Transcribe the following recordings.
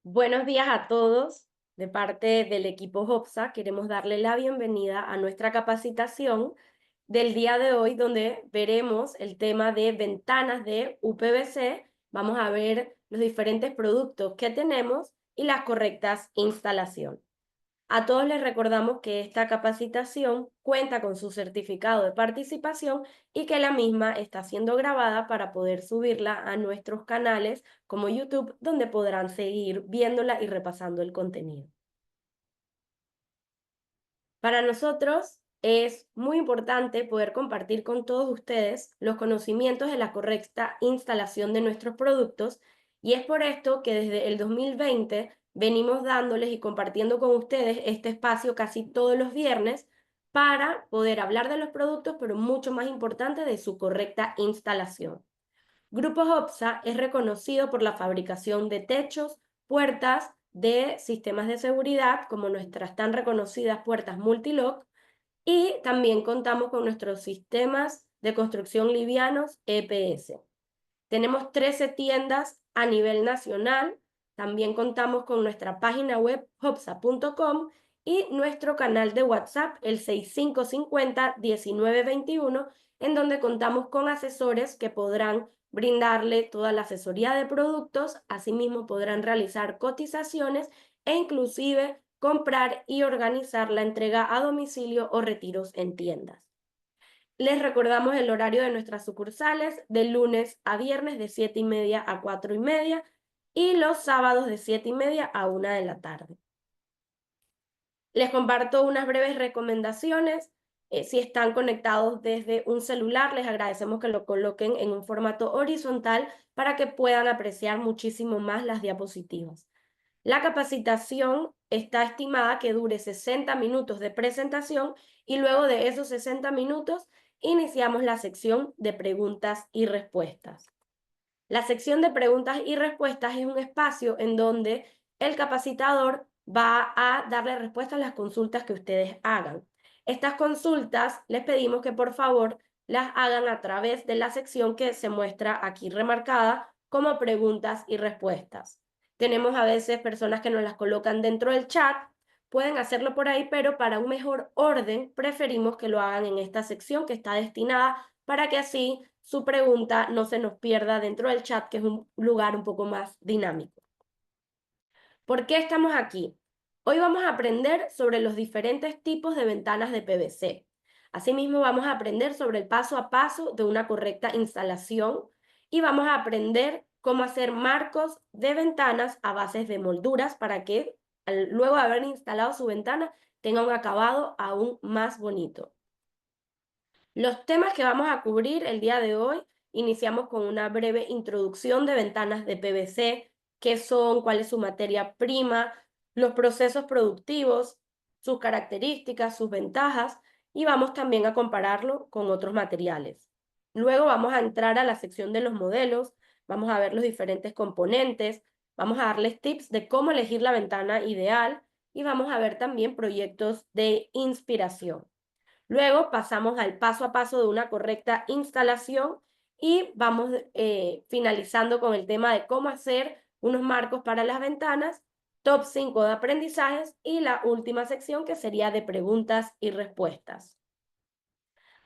Buenos días a todos. De parte del equipo HOPSA, queremos darle la bienvenida a nuestra capacitación del día de hoy, donde veremos el tema de ventanas de UPVC. Vamos a ver los diferentes productos que tenemos y las correctas instalaciones. A todos les recordamos que esta capacitación cuenta con su certificado de participación y que la misma está siendo grabada para poder subirla a nuestros canales como YouTube, donde podrán seguir viéndola y repasando el contenido. Para nosotros es muy importante poder compartir con todos ustedes los conocimientos de la correcta instalación de nuestros productos, y es por esto que desde el 2020 venimos dándoles y compartiendo con ustedes este espacio casi todos los viernes para poder hablar de los productos, pero mucho más importante de su correcta instalación. Grupo Hopsa es reconocido por la fabricación de techos, puertas, de sistemas de seguridad, como nuestras tan reconocidas puertas Multilock, y también contamos con nuestros sistemas de construcción livianos EPS. Tenemos 13 tiendas a nivel nacional. También contamos con nuestra página web hopsa.com y nuestro canal de WhatsApp, el 6550-1921, en donde contamos con asesores que podrán brindarle toda la asesoría de productos. Asimismo, podrán realizar cotizaciones e inclusive comprar y organizar la entrega a domicilio o retiros en tiendas. Les recordamos el horario de nuestras sucursales: de lunes a viernes de 7:30 a 4:30 y los sábados de 7:30 a 1 de la tarde. Les comparto unas breves recomendaciones. Si están conectados desde un celular, les agradecemos que lo coloquen en un formato horizontal para que puedan apreciar muchísimo más las diapositivas. La capacitación está estimada que dure 60 minutos de presentación, y luego de esos 60 minutos iniciamos la sección de preguntas y respuestas. La sección de preguntas y respuestas es un espacio en donde el capacitador va a darle respuesta a las consultas que ustedes hagan. Estas consultas les pedimos que por favor las hagan a través de la sección que se muestra aquí remarcada como preguntas y respuestas. Tenemos a veces personas que nos las colocan dentro del chat. Pueden hacerlo por ahí, pero para un mejor orden preferimos que lo hagan en esta sección que está destinada para que así su pregunta no se nos pierda dentro del chat, que es un lugar un poco más dinámico. ¿Por qué estamos aquí? Hoy vamos a aprender sobre los diferentes tipos de ventanas de PVC. Asimismo, vamos a aprender sobre el paso a paso de una correcta instalación y vamos a aprender cómo hacer marcos de ventanas a base de molduras para que luego de haber instalado su ventana tenga un acabado aún más bonito. Los temas que vamos a cubrir el día de hoy: iniciamos con una breve introducción de ventanas de PVC, qué son, cuál es su materia prima, los procesos productivos, sus características, sus ventajas, y vamos también a compararlo con otros materiales. Luego vamos a entrar a la sección de los modelos, vamos a ver los diferentes componentes, vamos a darles tips de cómo elegir la ventana ideal y vamos a ver también proyectos de inspiración. Luego pasamos al paso a paso de una correcta instalación y vamos finalizando con el tema de cómo hacer unos marcos para las ventanas, top 5 de aprendizajes y la última sección, que sería de preguntas y respuestas.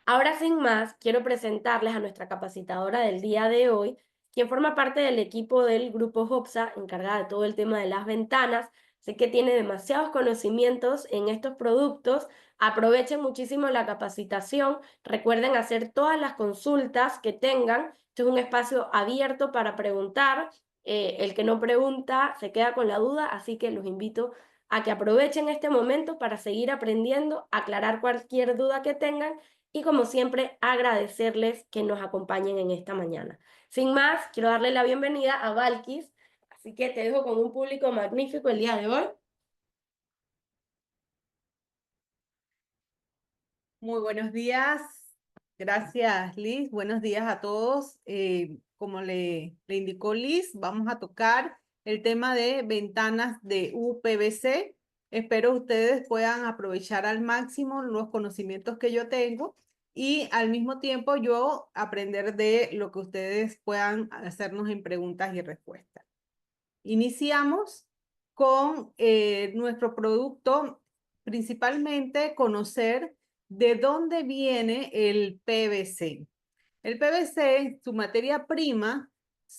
Ahora, sin más, quiero presentarles a nuestra capacitadora del día de hoy, quien forma parte del equipo del grupo HOPSA, encargada de todo el tema de las ventanas. Sé que tiene demasiados conocimientos en estos productos. Aprovechen muchísimo la capacitación. Recuerden hacer todas las consultas que tengan. Este es un espacio abierto para preguntar. El que no pregunta se queda con la duda, así que los invito a que aprovechen este momento para seguir aprendiendo, aclarar cualquier duda que tengan y, como siempre, agradecerles que nos acompañen en esta mañana. Sin más, quiero darle la bienvenida a Valkis, así que te dejo con un público magnífico el día de hoy. Muy buenos días. Gracias, Liz. Buenos días a todos. Como le indicó Liz, vamos a tocar el tema de ventanas de UPVC. Espero ustedes puedan aprovechar al máximo los conocimientos que yo tengo y al mismo tiempo yo aprender de lo que ustedes puedan hacernos en preguntas y respuestas. Iniciamos. con nuestro producto, principalmente conocer de dónde viene el PVC. El PVC, su materia prima,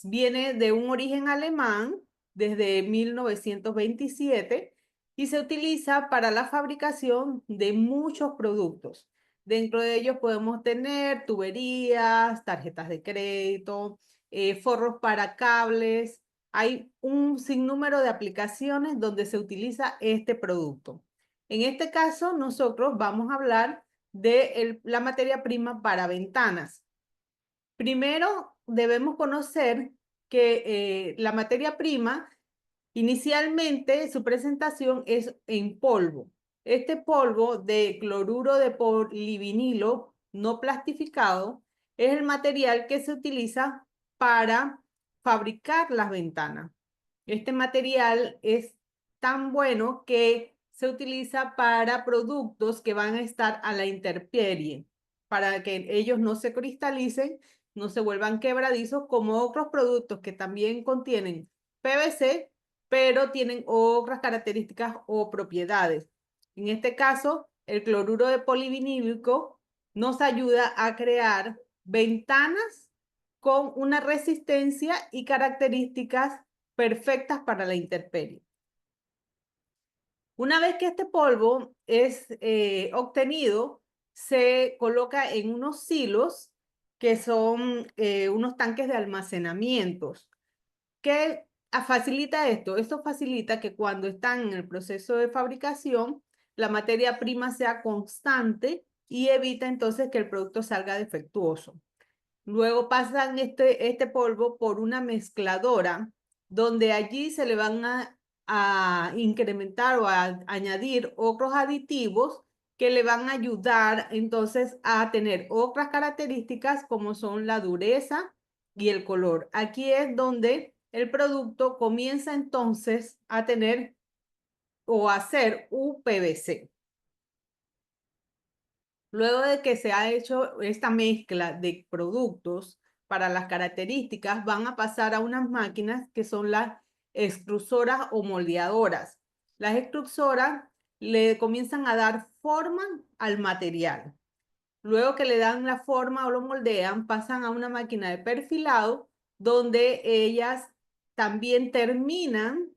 viene de un origen alemán desde 1927 y se utiliza para la fabricación de muchos productos. Dentro de ellos podemos tener tuberías, tarjetas de crédito, forros para cables. Hay un sinnúmero de aplicaciones donde se utiliza este producto. En este caso, nosotros vamos a hablar de la materia prima para ventanas. Primero, debemos conocer que la materia prima, inicialmente su presentación es en polvo. Este polvo de cloruro de polivinilo no plastificado es el material que se utiliza para fabricar las ventanas. Este material es tan bueno que se utiliza para productos que van a estar a la intemperie, para que ellos no se cristalicen, no se vuelvan quebradizos, como otros productos que también contienen PVC, pero tienen otras características o propiedades. En este caso, el cloruro de polivinílico nos ayuda a crear ventanas con una resistencia y características perfectas para la intemperie. Una vez que este polvo es obtenido, se coloca en unos silos que son unos tanques de almacenamiento. ¿Qué facilita esto? Esto facilita que cuando están en el proceso de fabricación, la materia prima sea constante y evita entonces que el producto salga defectuoso. Luego pasan este polvo por una mezcladora, donde allí se le van a incrementar o a añadir otros aditivos que le van a ayudar entonces a tener otras características como son la dureza y el color. Aquí es donde el producto comienza entonces a tener o a ser UPVC. Luego de que se ha hecho esta mezcla de productos para las características, van a pasar a unas máquinas que son las extrusoras o moldeadoras. Las extrusoras le comienzan a dar forma al material. Luego que le dan la forma o lo moldean, pasan a una máquina de perfilado donde ellas también terminan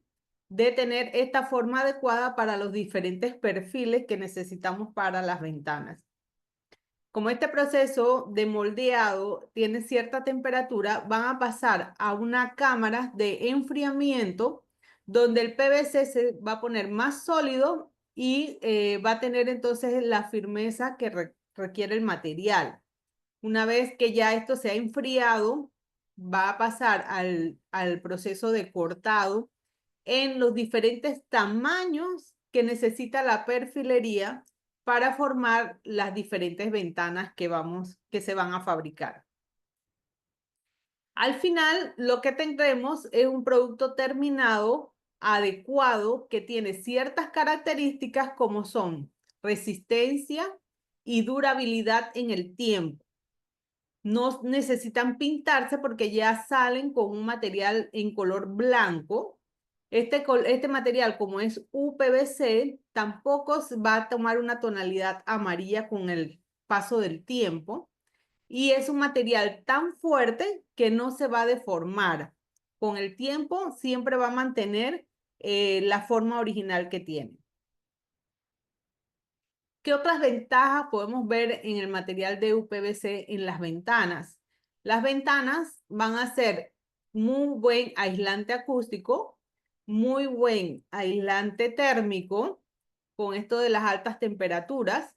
de tener esta forma adecuada para los diferentes perfiles que necesitamos para las ventanas. Como este proceso de moldeado tiene cierta temperatura, van a pasar a una cámara de enfriamiento donde el PVC se va a poner más sólido y va a tener entonces la firmeza que requiere el material. Una vez que ya esto se ha enfriado, va a pasar al proceso de cortado en los diferentes tamaños que necesita la perfilería para formar las diferentes ventanas que se van a fabricar. Al final, lo que tendremos es un producto terminado, adecuado, que tiene ciertas características como son resistencia y durabilidad en el tiempo. No necesitan pintarse porque ya salen con un material en color blanco. Este material, como es UPVC, tampoco va a tomar una tonalidad amarilla con el paso del tiempo. Y es un material tan fuerte que no se va a deformar. Con el tiempo siempre va a mantener la forma original que tiene. ¿Qué otras ventajas podemos ver en el material de UPVC en las ventanas? Las ventanas van a ser muy buen aislante acústico, muy buen aislante térmico, con esto de las altas temperaturas.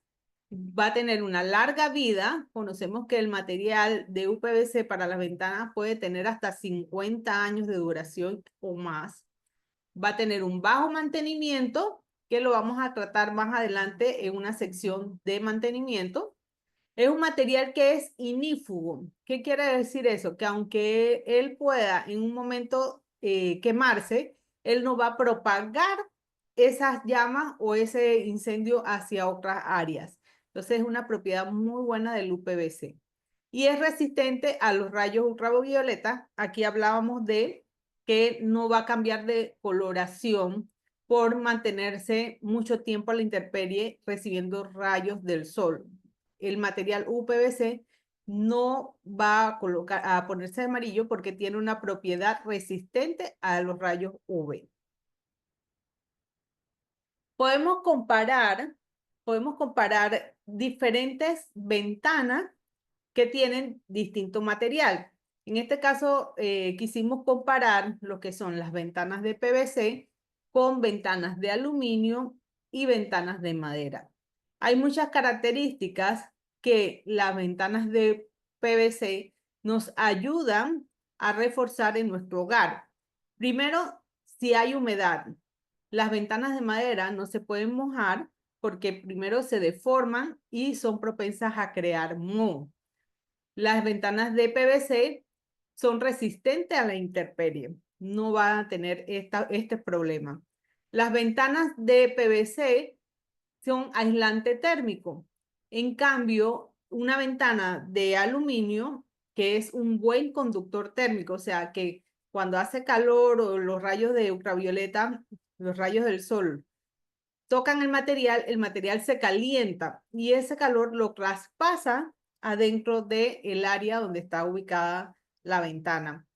Va a tener una larga vida. Conocemos que el material de UPVC para las ventanas puede tener hasta 50 años de duración o más. Va a tener un bajo mantenimiento, que lo vamos a tratar más adelante en una sección de mantenimiento. Es un material que es inífugo. ¿Qué quiere decir eso? Que aunque él pueda en un momento quemarse, él no va a propagar esas llamas o ese incendio hacia otras áreas. Entonces es una propiedad muy buena del UPVC. Y es resistente a los rayos ultravioleta. Aquí hablábamos de que no va a cambiar de coloración por mantenerse mucho tiempo a la intemperie recibiendo rayos del sol. El material UPVC no va a ponerse de amarillo porque tiene una propiedad resistente a los rayos UV. Podemos comparar diferentes ventanas que tienen distinto material. En este caso, quisimos comparar lo que son las ventanas de PVC con ventanas de aluminio y ventanas de madera. Hay muchas características que las ventanas de PVC nos ayudan a reforzar en nuestro hogar. Primero, si hay humedad. Las ventanas de madera no se pueden mojar porque primero se deforman y son propensas a crear moho. Las ventanas de PVC son resistentes a la intemperie, no van a tener este problema. Las ventanas de PVC son aislante térmico. En cambio, una ventana de aluminio, que es un buen conductor térmico, o sea que cuando hace calor o los rayos de ultravioleta, los rayos del sol, tocan el material se calienta y ese calor lo traspasa adentro del área donde está ubicada la ventana.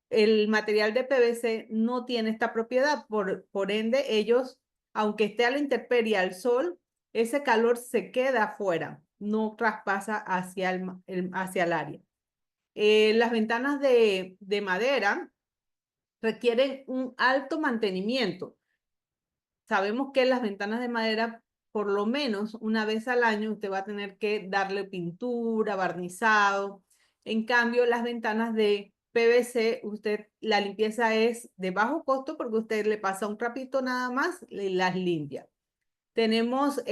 El material de PVC no tiene esta propiedad, por ende ellos, aunque esté a la intemperie al sol, ese calor se queda afuera, no traspasa hacia el área. Las ventanas de madera requieren un alto mantenimiento. Sabemos que las ventanas de madera, por lo menos una vez al año, usted va a tener que darle pintura, barnizado. En cambio, las ventanas de PVC, la limpieza es de bajo costo porque usted le pasa un trapito nada más y las limpia. Tenemos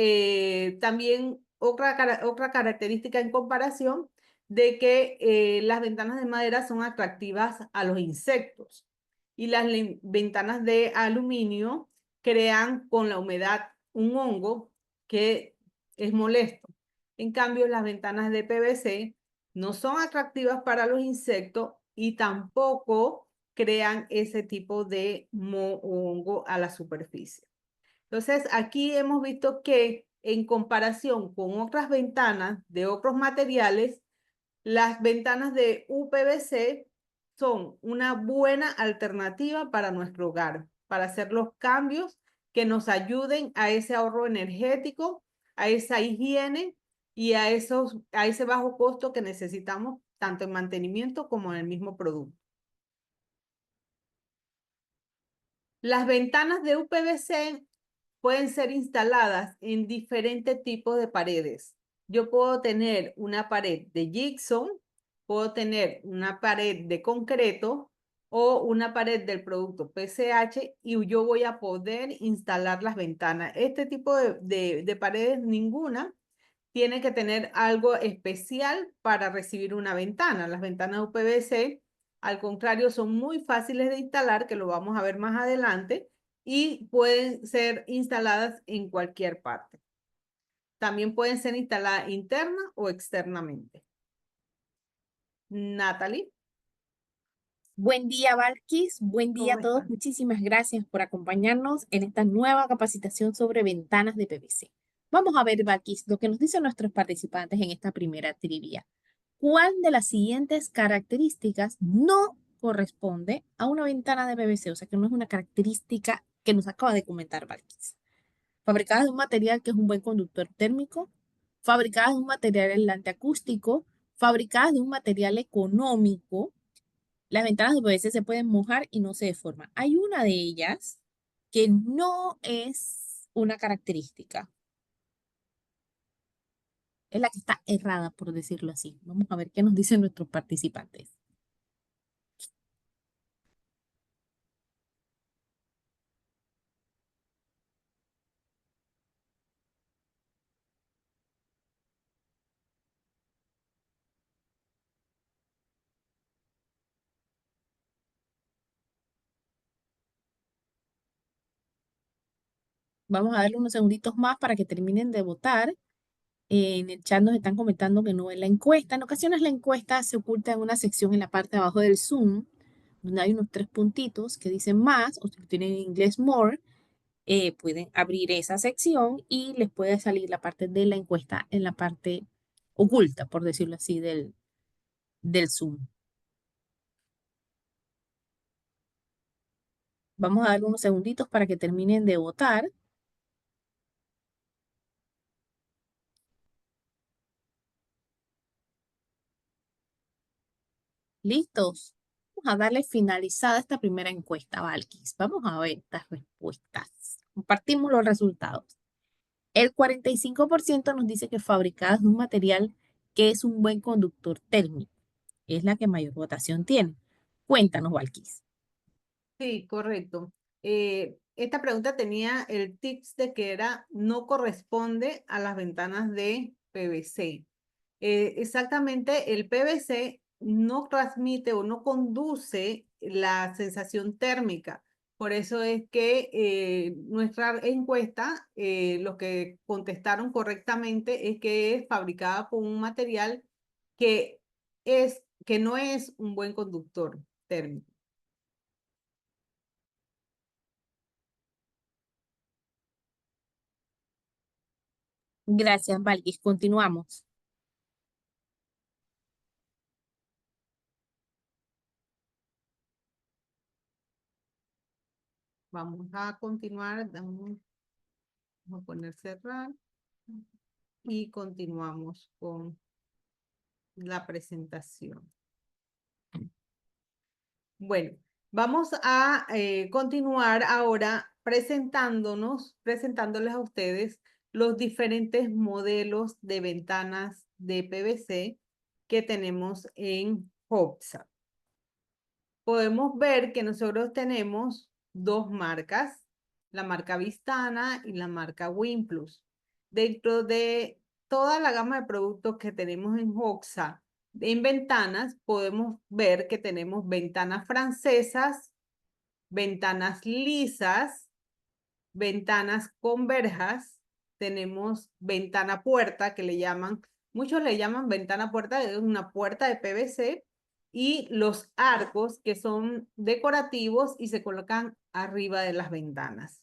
también otra característica en comparación de que las ventanas de madera son atractivas a los insectos y las ventanas de aluminio crean con la humedad un hongo que es molesto. En cambio, las ventanas de PVC no son atractivas para los insectos y tampoco crean ese tipo de hongo a la superficie. Entonces, aquí hemos visto que en comparación con otras ventanas de otros materiales, las ventanas de UPVC son una buena alternativa para nuestro hogar, para hacer los cambios que nos ayuden a ese ahorro energético, a esa higiene y a ese bajo costo que necesitamos tanto en mantenimiento como en el mismo producto. Las ventanas de UPVC pueden ser instaladas en diferentes tipos de paredes. Yo puedo tener una pared de gypsum, puedo tener una pared de concreto o una pared del producto PCH y yo voy a poder instalar las ventanas. Este tipo de paredes, ninguna tiene que tener algo especial para recibir una ventana. Las ventanas UPVC, al contrario, son muy fáciles de instalar, que lo vamos a ver más adelante, y pueden ser instaladas en cualquier parte. También pueden ser instaladas interna o externamente. Natalie. Buen día, Valkis. Buen día a ¿Cómo todos. estás? Muchísimas gracias por acompañarnos en esta nueva capacitación sobre ventanas de PVC. Vamos a ver, Valkis, lo que nos dicen nuestros participantes en esta primera trivia. ¿Cuál de las siguientes características no corresponde a una ventana de PVC? O sea, que no es una característica que nos acaba de comentar Valkis. Fabricadas de un material que es un buen conductor térmico, fabricadas de un material aislante acústico, fabricadas de un material económico. Las ventanas de PVC se pueden mojar y no se deforman. Hay una de ellas que no es una característica. Es la que está errada, por decirlo así. Vamos a ver qué nos dicen nuestros participantes. Vamos a darle unos segunditos más para que terminen de votar. En el chat nos están comentando que no ven la encuesta. En ocasiones la encuesta se oculta en una sección en la parte de abajo del Zoom, donde hay unos 3 puntitos que dicen más, o si lo tienen en inglés more. pueden abrir esa sección y les puede salir la parte de la encuesta en la parte oculta, por decirlo así, del Zoom. Vamos a darle unos segunditos para que terminen de votar. ¿Listos? Vamos a darle finalizada esta primera encuesta, Valkis. Vamos a ver estas respuestas. Compartimos los resultados. El 45% nos dice que fabricadas de un material que es un buen conductor térmico. Es la que mayor votación tiene. Cuéntanos, Valkis. Sí, correcto. Esta pregunta tenía el tips de que no corresponde a las ventanas de PVC. Exactamente, el PVC no transmite o no conduce la sensación térmica. Por eso es que nuestra encuesta, los que contestaron correctamente es que es fabricada con un material que, que no es un buen conductor térmico. Gracias, Valkis. Continuamos. Vamos a continuar, vamos a poner cerrar y continuamos con la presentación. Bueno, vamos a continuar ahora presentándoles a ustedes los diferentes modelos de ventanas de PVC que tenemos en Hoxha. Podemos ver que nosotros tenemos dos marcas, la marca Vistana y la marca Wimplus. Dentro de toda la gama de productos que tenemos en Hoxha, en ventanas, podemos ver que tenemos ventanas francesas, ventanas lisas, ventanas con verjas, tenemos ventana puerta que le llaman, muchos le llaman ventana puerta, es una puerta de PVC, y los arcos que son decorativos y se colocan arriba de las ventanas.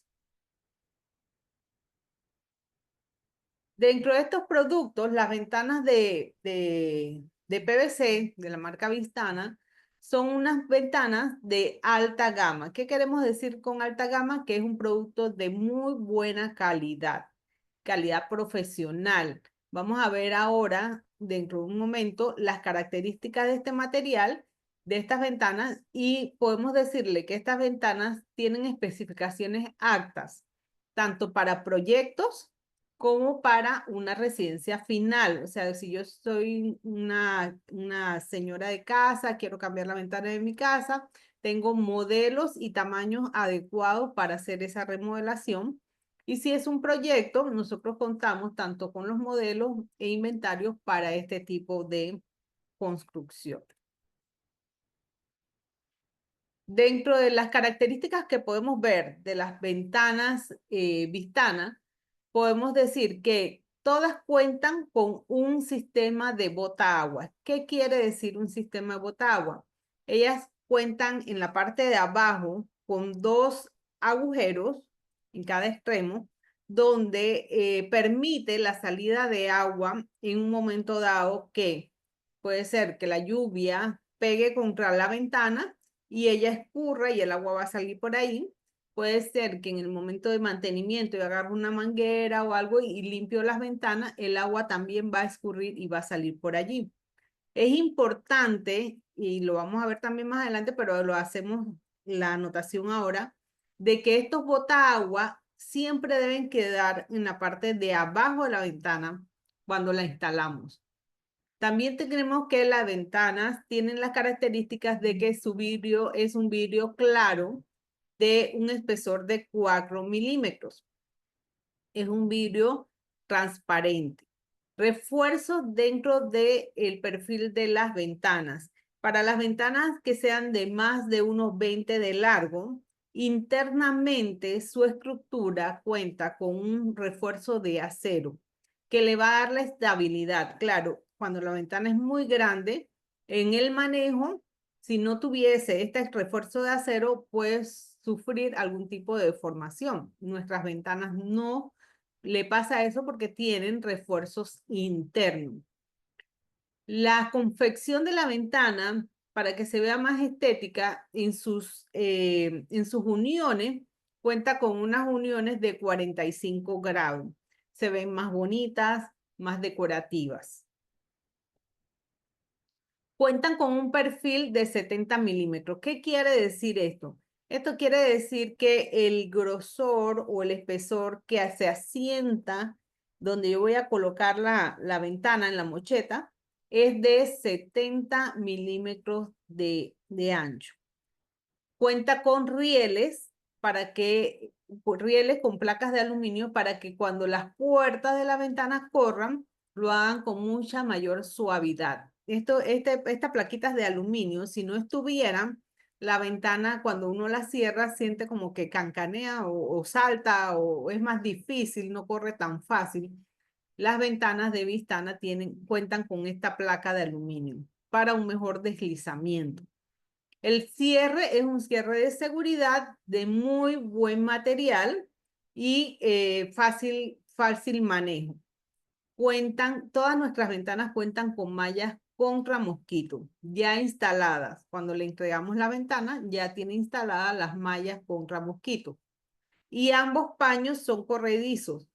Dentro de estos productos, las ventanas de PVC de la marca Vistana son unas ventanas de alta gama. ¿Qué queremos decir con alta gama? Que es un producto de muy buena calidad, calidad profesional. Vamos a ver ahora, dentro de un momento, las características de este material, de estas ventanas, y podemos decirle que estas ventanas tienen especificaciones aptas, tanto para proyectos como para una residencia final. O sea, si yo soy una señora de casa, quiero cambiar la ventana de mi casa, tengo modelos y tamaños adecuados para hacer esa remodelación. Y si es un proyecto, nosotros contamos tanto con los modelos e inventarios para este tipo de construcción. Dentro de las características que podemos ver de las ventanas Vistana, podemos decir que todas cuentan con un sistema de bota-agua. ¿Qué quiere decir un sistema de bota-agua? Ellas cuentan en la parte de abajo con dos agujeros en cada extremo, donde permite la salida de agua en un momento dado que puede ser que la lluvia pegue contra la ventana y ella escurra y el agua va a salir por ahí. Puede ser que en el momento de mantenimiento yo agarro una manguera o algo y limpio las ventanas, el agua también va a escurrir y va a salir por allí. Es importante, y lo vamos a ver también más adelante, pero lo hacemos la anotación ahora, de que estos botaagua siempre deben quedar en la parte de abajo de la ventana cuando la instalamos. También tenemos que las ventanas tienen las características de que su vidrio es un vidrio claro de un espesor de 4 milímetros. Es un vidrio transparente. Refuerzos dentro del perfil de las ventanas. Para las ventanas que sean de más de unos 20 de largo, internamente su estructura cuenta con un refuerzo de acero que le va a dar la estabilidad. Claro, cuando la ventana es muy grande, en el manejo, si no tuviese este refuerzo de acero, pues sufrir algún tipo de deformación. Nuestras ventanas no le pasa eso porque tienen refuerzos internos. La confección de la ventana, para que se vea más estética, en sus uniones, cuenta con unas uniones de 45 grados. Se ven más bonitas, más decorativas. Cuentan con un perfil de 70 milímetros. ¿Qué quiere decir esto? Esto quiere decir que el grosor o el espesor que se asienta donde yo voy a colocar la ventana en la mocheta es de 70 milímetros de ancho. Cuenta con rieles rieles con placas de aluminio para que cuando las puertas de la ventana corran, lo hagan con mucha mayor suavidad. Estas plaquitas de aluminio, si no estuvieran, la ventana cuando uno la cierra siente como que cancanea o salta o es más difícil, no corre tan fácil. Las ventanas de Vistana cuentan con esta placa de aluminio para un mejor deslizamiento. El cierre es un cierre de seguridad de muy buen material y fácil manejo. Todas nuestras ventanas cuentan con mallas contra mosquito ya instaladas. Cuando le entregamos la ventana, ya tiene instaladas las mallas contra mosquito. Y ambos paños son corredizos.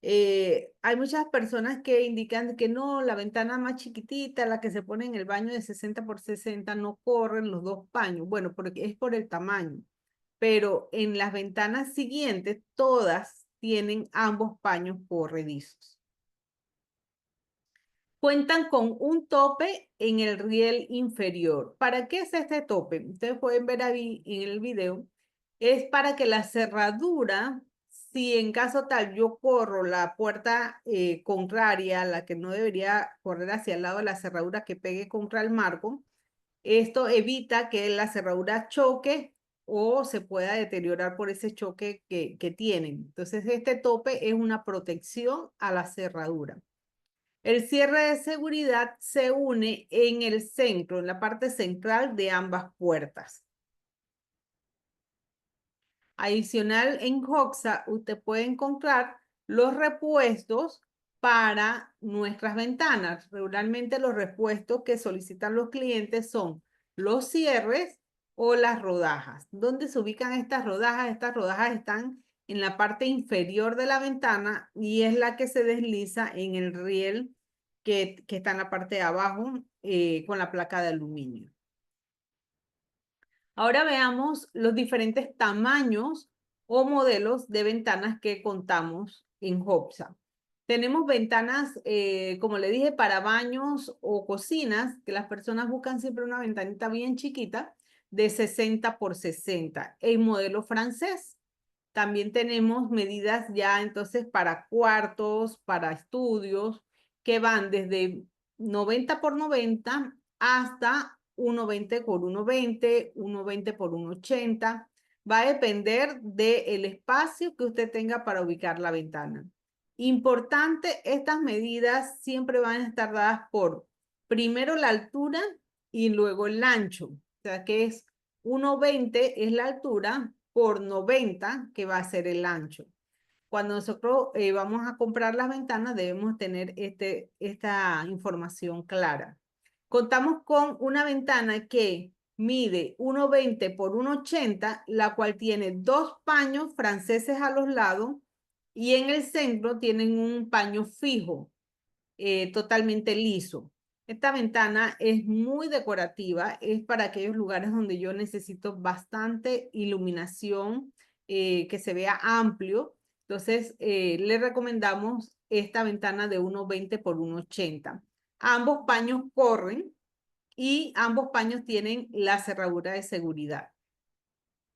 Hay muchas personas que indican que no, la ventana más chiquitita, la que se pone en el baño de 60 por 60, no corren los dos paños. Bueno, porque es por el tamaño. Pero en las ventanas siguientes, todas tienen ambos paños corredizos. Cuentan con un tope en el riel inferior. ¿Para qué es este tope? Ustedes pueden ver ahí en el video. Es para que la cerradura, si en caso tal yo corro la puerta contraria, la que no debería correr hacia el lado de la cerradura que pegue contra el marco, esto evita que la cerradura choque o se pueda deteriorar por ese choque que tienen. Entonces, este tope es una protección a la cerradura. El cierre de seguridad se une en el centro, en la parte central de ambas puertas. Adicional, en Hoxa, usted puede encontrar los repuestos para nuestras ventanas. Regularmente los repuestos que solicitan los clientes son los cierres o las rodajas. ¿Dónde se ubican estas rodajas? Estas rodajas están en la parte inferior de la ventana y es la que se desliza en el riel que está en la parte de abajo con la placa de aluminio. Ahora veamos los diferentes tamaños o modelos de ventanas que contamos en Hoxa. Tenemos ventanas, como le dije, para baños o cocinas, que las personas buscan siempre una ventanita bien chiquita de 60 por 60, el modelo francés. También tenemos medidas ya entonces para cuartos, para estudios, que van desde 90 por 90 hasta 1,20 por 1,20, 1,20 por 1,80. Va a depender del espacio que usted tenga para ubicar la ventana. Importante, estas medidas siempre van a estar dadas por primero la altura y luego el ancho. O sea que es 1,20 es la altura por 90, que va a ser el ancho. Cuando nosotros vamos a comprar las ventanas, debemos tener esta información clara. Contamos con una ventana que mide 1,20 por 1,80, la cual tiene dos paños franceses a los lados y en el centro tienen un paño fijo, totalmente liso. Esta ventana es muy decorativa, es para aquellos lugares donde yo necesito bastante iluminación, que se vea amplio. Entonces, le recomendamos esta ventana de 1,20 por 1,80. Ambos paños corren y ambos paños tienen la cerradura de seguridad.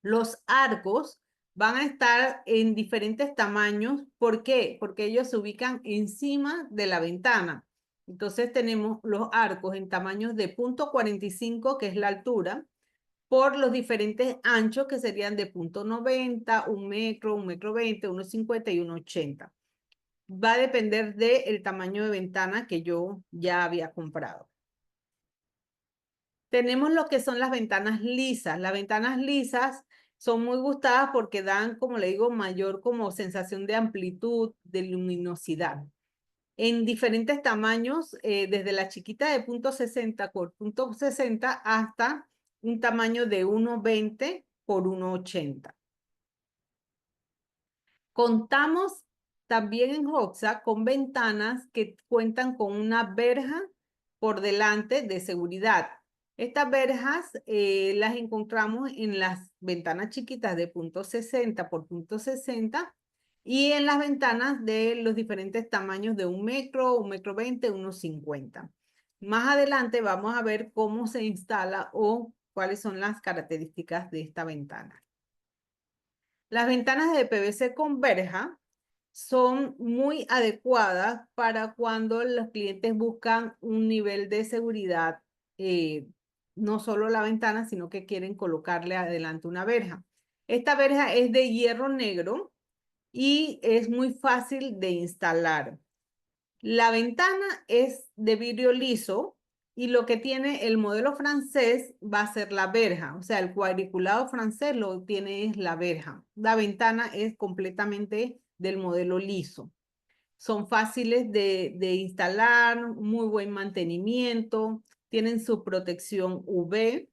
Los arcos van a estar en diferentes tamaños. ¿Por qué? Porque ellos se ubican encima de la ventana. Entonces tenemos los arcos en tamaños de 0,45, que es la altura, por los diferentes anchos que serían de 0,90, 1 metro, 1,20 m, 1,50 y 1,80. Va a depender del tamaño de ventana que yo ya había comprado. Tenemos lo que son las ventanas lisas. Las ventanas lisas Son muy gustadas porque dan, como le digo, mayor como sensación de amplitud, de luminosidad. En diferentes tamaños, desde la chiquita de .60 por .60 hasta un tamaño de 1,20 por 1,80. Contamos también en Hoxha con ventanas que cuentan con una verja por delante de seguridad. Estas verjas las encontramos en las ventanas chiquitas de .60 por .60 y en las ventanas de los diferentes tamaños de 1 metro, 1,20 m, 1,50 m. Más adelante vamos a ver cómo se instala o cuáles son las características de esta ventana. Las ventanas de PVC con verja son muy adecuadas para cuando los clientes buscan un nivel de seguridad, no solo la ventana, sino que quieren colocarle adelante una verja. Esta verja es de hierro negro y es muy fácil de instalar. La ventana es de vidrio liso y lo que tiene el modelo francés va a ser la verja. O sea, el cuadriculado francés lo tiene es la verja. La ventana es completamente del modelo liso. Son fáciles de instalar, muy buen mantenimiento, tienen su protección UV.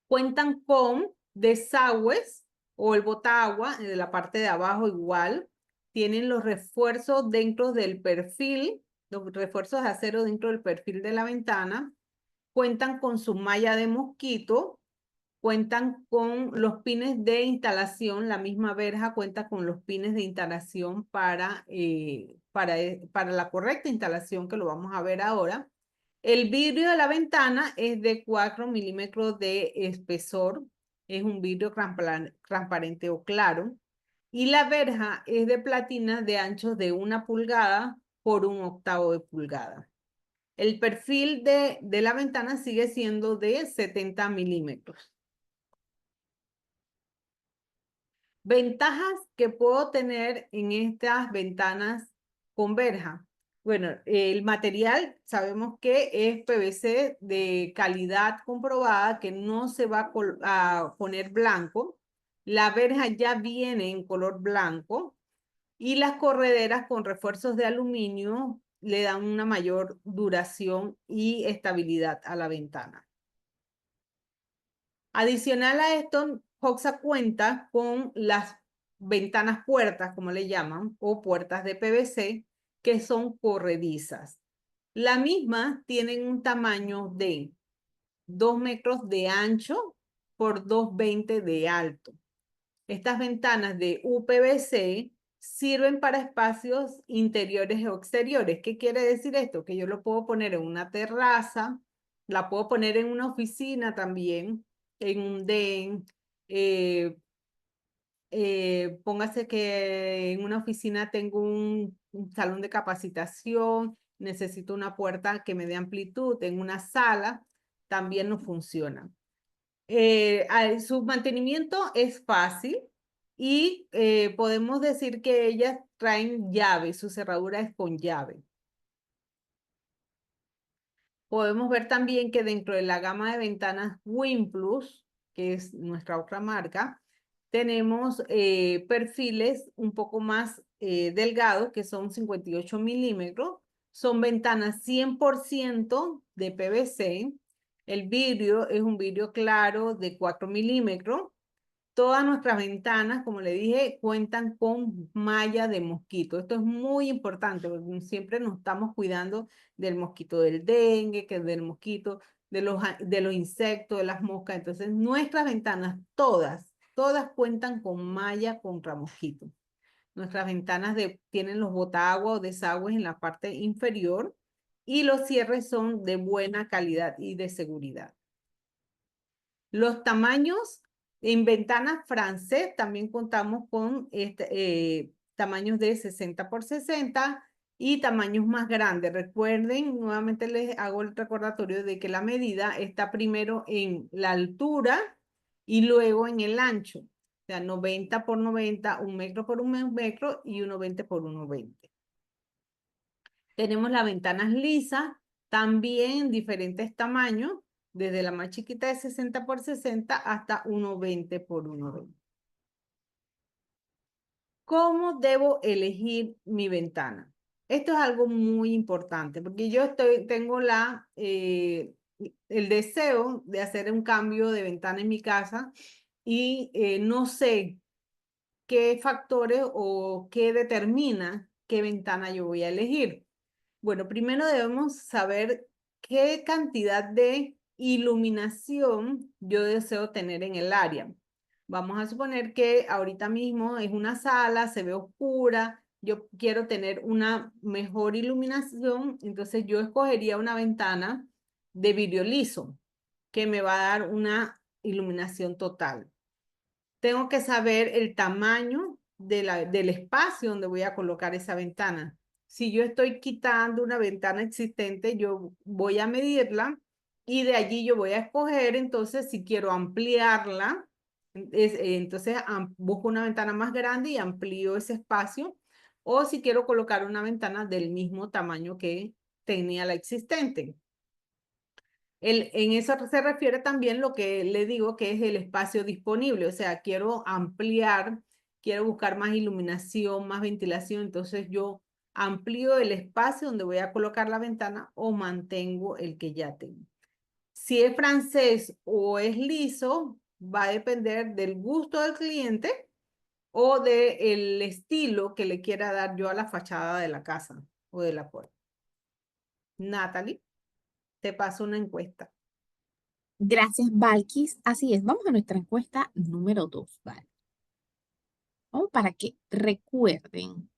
Cuentan con desagües o el botagua de la parte de abajo igual. Tienen los refuerzos dentro del perfil, los refuerzos de acero dentro del perfil de la ventana. Cuentan con su malla de mosquito. Cuentan con los pines de instalación. La misma verja cuenta con los pines de instalación para la correcta instalación, que lo vamos a ver ahora. El vidrio de la ventana es de 4 milímetros de espesor. Es un vidrio transparente o claro. Y la verja es de platina de anchos de 1 pulgada por 1/8 de pulgada. El perfil de la ventana sigue siendo de 70 milímetros. Ventajas que puedo tener en estas ventanas con verja. Bueno, el material sabemos que es PVC de calidad comprobada, que no se va a poner blanco. La verja ya viene en color blanco y las correderas con refuerzos de aluminio le dan una mayor duración y estabilidad a la ventana. Adicional a esto, Hoxha cuenta con las ventanas puertas, como le llaman, o puertas de PVC, que son corredizas. Las mismas tienen un tamaño de 2 metros de ancho por 2,20 de alto. Estas ventanas de UPVC sirven para espacios interiores o exteriores. ¿Qué quiere decir esto? Que yo lo puedo poner en una terraza, la puedo poner en una oficina también, en un den. Póngase que en una oficina tengo un salón de capacitación, necesito una puerta que me dé amplitud, en una sala también no funciona. Su mantenimiento es fácil y podemos decir que ellas traen llave, su cerradura es con llave. Podemos ver también que dentro de la gama de ventanas Wimplus, que es nuestra otra marca, tenemos perfiles un poco más delgados, que son 58 milímetros. Son ventanas 100% de PVC. El vidrio es un vidrio claro de 4 milímetros. Todas nuestras ventanas, como le dije, cuentan con malla de mosquito. Esto es muy importante, porque siempre nos estamos cuidando del mosquito del dengue, que del mosquito, de los insectos, de las moscas. Entonces, nuestras ventanas, todas cuentan con malla contra mosquito. Nuestras ventanas tienen los botaagua o desagües en la parte inferior y los cierres son de buena calidad y de seguridad. Los tamaños en ventanas francés también contamos con tamaños de 60 por 60 y tamaños más grandes. Recuerden, nuevamente les hago el recordatorio de que la medida está primero en la altura y luego en el ancho. O sea, 90 por 90, 1 metro por 1 metro y 1,20 por 1,20. Tenemos las ventanas lisas, también en diferentes tamaños. desde la más chiquita de 60 por 60 hasta 1,20 por 1,20. ¿Cómo debo elegir mi ventana? Esto es algo muy importante porque yo tengo el deseo de hacer un cambio de ventana en mi casa y no sé qué factores o qué determina qué ventana yo voy a elegir. Bueno, primero debemos saber qué cantidad de iluminación yo deseo tener en el área. Vamos a suponer que ahorita mismo es una sala, se ve oscura, yo quiero tener una mejor iluminación, entonces yo escogería una ventana de vidrio liso que me va a dar una iluminación total. Tengo que saber el tamaño del espacio donde voy a colocar esa ventana. Si yo estoy quitando una ventana existente, yo voy a medirla y de allí yo voy a escoger, entonces, si quiero ampliarla, entonces busco una ventana más grande y amplío ese espacio, o si quiero colocar una ventana del mismo tamaño que tenía la existente. En eso se refiere también lo que le digo que es el espacio disponible, o sea, quiero ampliar, quiero buscar más iluminación, más ventilación, entonces yo amplío el espacio donde voy a colocar la ventana o mantengo el que ya tengo. Si es francés o es liso, va a depender del gusto del cliente o del estilo que le quiera dar yo a la fachada de la casa o de la puerta. Natalie, te paso una encuesta. Gracias, Valkis. Así es, vamos a nuestra encuesta número 2, ¿vale? Vamos para que recuerden.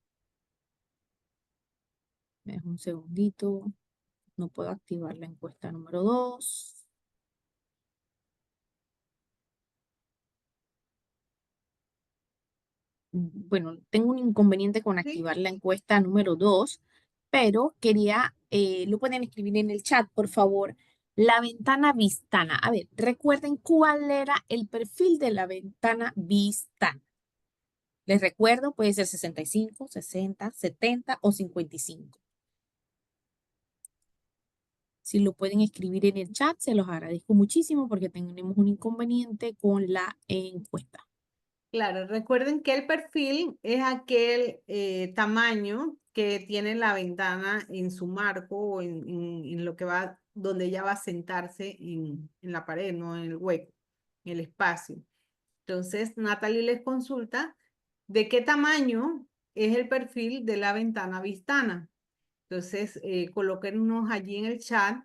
Me dejo un segundito. No puedo activar la encuesta número 2. Bueno, tengo un inconveniente con ¿Sí? activar la encuesta número 2, pero lo pueden escribir en el chat, por favor. La ventana Vistana. A ver, recuerden cuál era el perfil de la ventana Vistana. Les recuerdo, puede ser 65, 60, 70 o 55. Si lo pueden escribir en el chat, se los agradezco muchísimo porque tenemos un inconveniente con la encuesta. Claro, recuerden que el perfil es aquel tamaño que tiene la ventana en su marco o en lo que va, donde ella va a sentarse en la pared, no en el hueco, en el espacio. Entonces, Natalie les consulta de qué tamaño es el perfil de la ventana Vistana. Entonces, colóquenos allí en el chat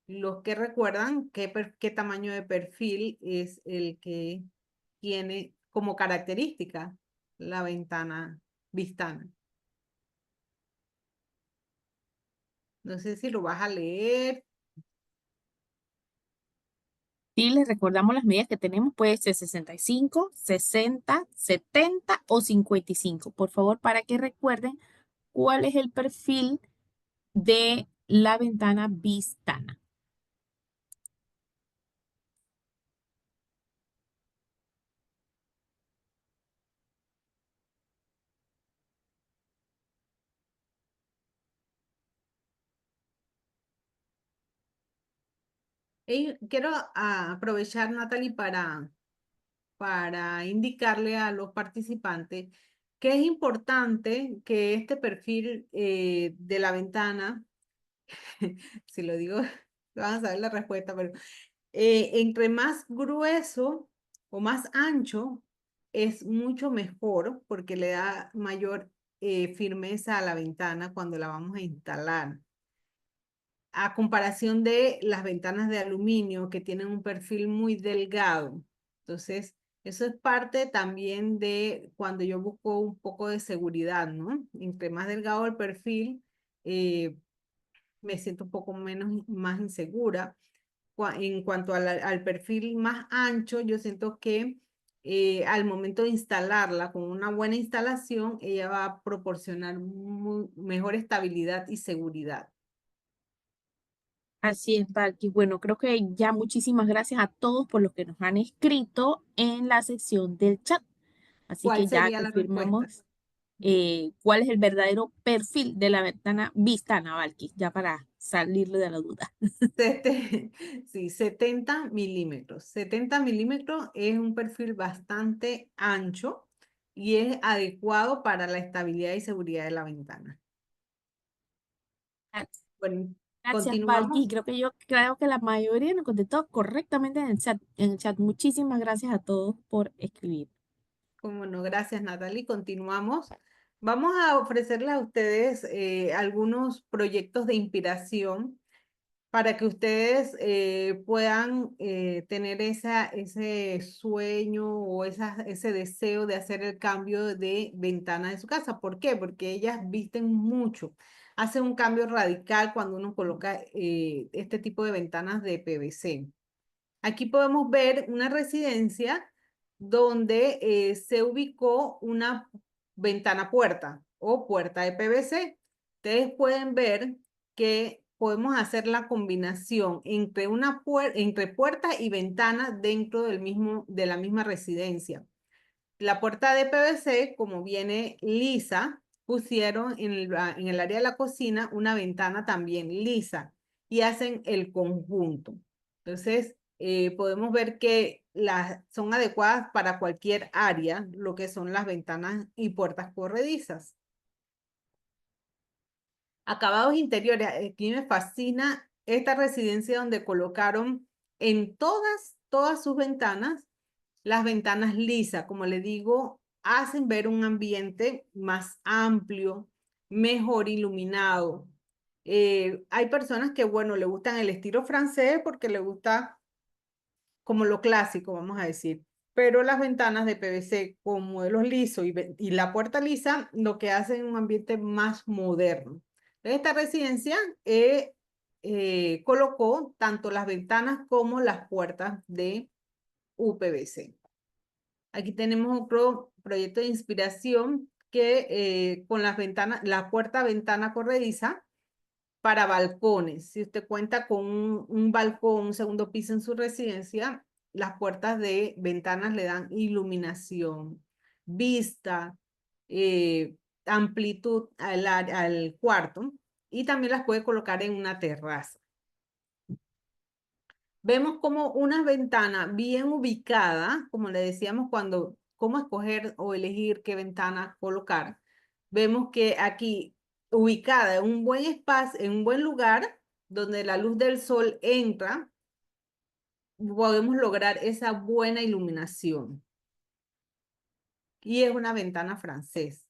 los que recuerdan qué tamaño de perfil es el que tiene como característica la ventana Vistana. No sé si lo vas a leer. Y les recordamos las medidas que tenemos, puede ser 65, 60, 70 o 55. Por favor, para que recuerden cuál es el perfil de la ventana Vistana. Quiero aprovechar, Natalie, para indicarle a los participantes que es importante que este perfil de la ventana, si lo digo, van a saber la respuesta, pero entre más grueso o más ancho es mucho mejor porque le da mayor firmeza a la ventana cuando la vamos a instalar. A comparación de las ventanas de aluminio que tienen un perfil muy delgado. Entonces, eso es parte también de cuando yo busco un poco de seguridad, ¿no? Entre más delgado el perfil, me siento un poco más insegura. En cuanto al perfil más ancho, yo siento que al momento de instalarla con una buena instalación, ella va a proporcionar mejor estabilidad y seguridad. Así es, Valky. Bueno, creo que ya muchísimas gracias a todos por los que nos han escrito en la sección del chat. Así ¿Cuál que ya sería la respuesta? confirmamos. cuál es el verdadero perfil de la ventana Vistana, Valkis, ya para salirle de la duda. Sí, 70 milímetros. 70 milímetros es un perfil bastante ancho y es adecuado para la estabilidad y seguridad de la ventana. Bueno, Gracias, continuamos. Valkis. Creo que la mayoría nos contestó correctamente en el chat. Muchísimas gracias a todos por escribir. Como no, gracias Natalie. Continuamos. Vamos a ofrecerles a ustedes algunos proyectos de inspiración para que ustedes puedan tener ese sueño o ese deseo de hacer el cambio de ventana de su casa. ¿Por qué? Porque ellas visten mucho. Hace un cambio radical cuando uno coloca este tipo de ventanas de PVC. Aquí podemos ver una residencia donde se ubicó una ventana puerta o puerta de PVC. Ustedes pueden ver que podemos hacer la combinación entre puerta y ventana dentro de la misma residencia. La puerta de PVC, como viene lisa, pusieron en el área de la cocina una ventana también lisa y hacen el conjunto. Entonces, podemos ver que son adecuadas para cualquier área, lo que son las ventanas y puertas corredizas. Acabados interiores. Aquí me fascina esta residencia donde colocaron en todas sus ventanas, las ventanas lisas, como le digo, hacen ver un ambiente más amplio, mejor iluminado. Hay personas que, bueno, le gustan el estilo francés porque le gusta como lo clásico, vamos a decir. Pero las ventanas de PVC con modelos lisos y la puerta lisa, lo que hacen un ambiente más moderno. Esta residencia colocó tanto las ventanas como las puertas de UPVC. Aquí tenemos otro proyecto de inspiración que con la puerta ventana corrediza para balcones. Si usted cuenta con un balcón, un segundo piso en su residencia, las puertas de ventanas le dan iluminación, vista, eh, amplitud al cuarto y también las puede colocar en una terraza. Vemos como una ventana bien ubicada, como le decíamos cómo escoger o elegir qué ventana colocar. Vemos que aquí ubicada en un buen espacio, en un buen lugar, donde la luz del sol entra, podemos lograr esa buena iluminación. Y es una ventana francesa.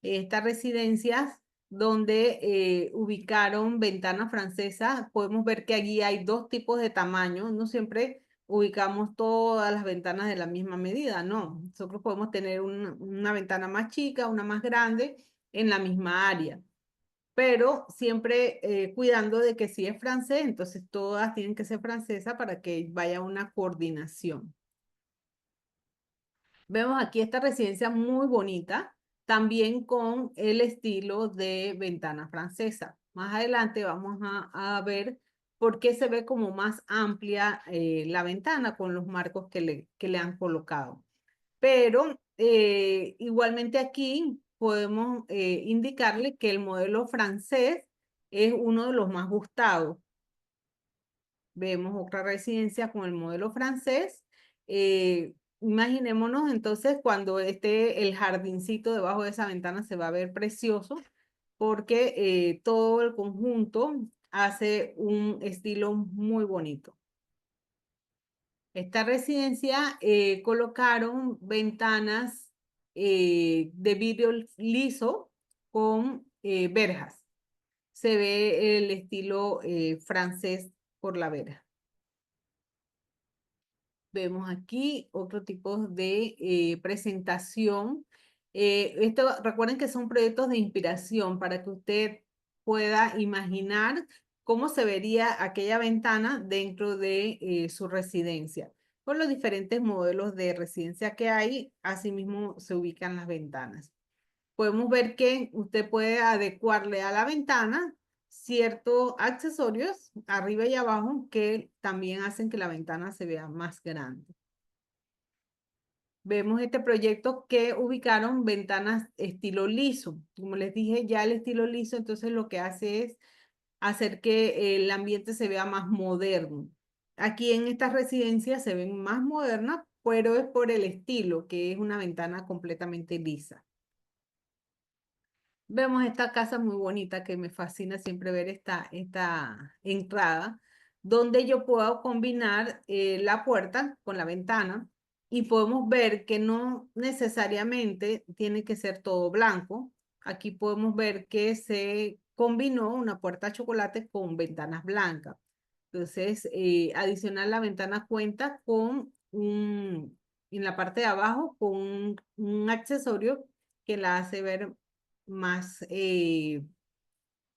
Estas residencias donde ubicaron ventanas francesas, podemos ver que allí hay dos tipos de tamaño. No siempre ubicamos todas las ventanas de la misma medida, no. Nosotros podemos tener una ventana más chica, una más grande en la misma área, pero siempre cuidando de que si es francés, entonces todas tienen que ser francesas para que vaya una coordinación. Vemos aquí esta residencia muy bonita, también con el estilo de ventana francesa. Más adelante vamos a ver por qué se ve como más amplia la ventana con los marcos que le han colocado. Pero igualmente aquí podemos indicarle que el modelo francés es uno de los más gustados. Vemos otra residencia con el modelo francés. Imaginémonos entonces cuando esté el jardincito debajo de esa ventana se va a ver precioso porque todo el conjunto hace un estilo muy bonito. Esta residencia colocaron ventanas de vidrio liso con verjas. Se ve el estilo francés por la verja. Vemos aquí otro tipo de presentación. Recuerden que son proyectos de inspiración para que usted pueda imaginar cómo se vería aquella ventana dentro de su residencia. Con los diferentes modelos de residencia que hay, asimismo se ubican las ventanas. Podemos ver que usted puede adecuarle a la ventana ciertos accesorios arriba y abajo que también hacen que la ventana se vea más grande. Vemos este proyecto que ubicaron ventanas estilo liso. Como les dije, ya el estilo liso, entonces lo que hace es hacer que el ambiente se vea más moderno. Aquí en estas residencias se ven más modernas, pero es por el estilo, que es una ventana completamente lisa. Vemos esta casa muy bonita que me fascina siempre ver esta entrada, donde yo puedo combinar la puerta con la ventana y podemos ver que no necesariamente tiene que ser todo blanco. Aquí podemos ver que se combinó una puerta chocolate con ventanas blancas. Entonces, adicional la ventana cuenta con en la parte de abajo, con un accesorio que la hace ver más,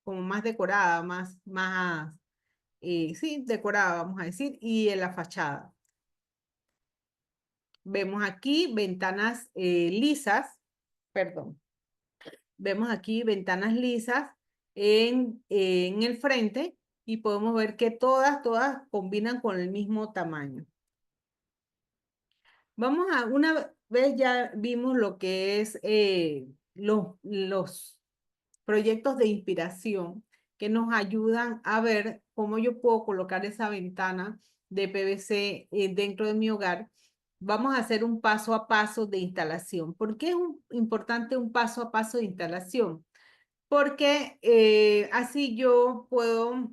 como más decorada, sí, decorada, vamos a decir, y en la fachada. Vemos aquí ventanas lisas, perdón, vemos aquí ventanas lisas en el frente y podemos ver que todas combinan con el mismo tamaño. Vamos a, una vez ya vimos lo que es los proyectos de inspiración que nos ayudan a ver cómo yo puedo colocar esa ventana de PVC dentro de mi hogar. Vamos a hacer un paso a paso de instalación. ¿Por qué es importante un paso a paso de instalación? Porque así yo puedo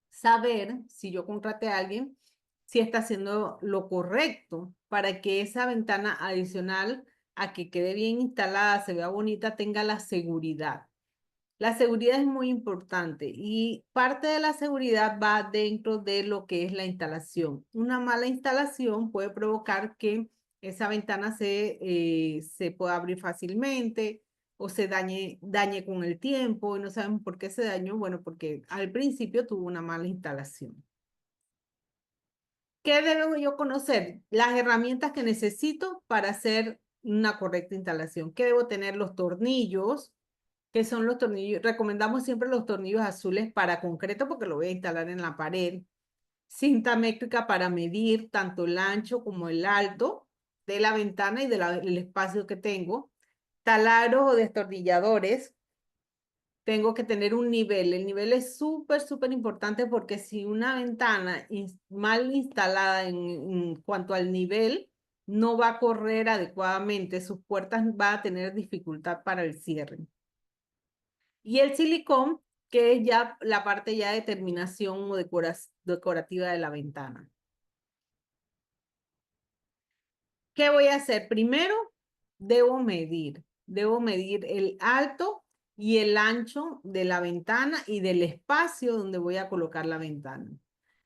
saber, si yo contraté a alguien, si está haciendo lo correcto para que esa ventana adicional a que quede bien instalada, se vea bonita, tenga la seguridad. La seguridad es muy importante y parte de la seguridad va dentro de lo que es la instalación. Una mala instalación puede provocar que esa ventana se pueda abrir fácilmente o se dañe con el tiempo y no sabemos por qué se dañó. Bueno, porque al principio tuvo una mala instalación. ¿Qué debo yo conocer? Las herramientas que necesito para hacer una correcta instalación. ¿Qué debo tener? Los tornillos, que son los tornillos, recomendamos siempre los tornillos azules para concreto porque lo voy a instalar en la pared. Cinta métrica para medir tanto el ancho como el alto de la ventana y del espacio que tengo. Taladros o destornilladores. Tengo que tener un nivel. El nivel es súper importante porque si una ventana mal instalada en cuanto al nivel, no va a correr adecuadamente, sus puertas van a tener dificultad para el cierre. Y el silicón, que es ya la parte ya de terminación o decorativa de la ventana. ¿Qué voy a hacer? Primero, debo medir el alto y el ancho de la ventana y del espacio donde voy a colocar la ventana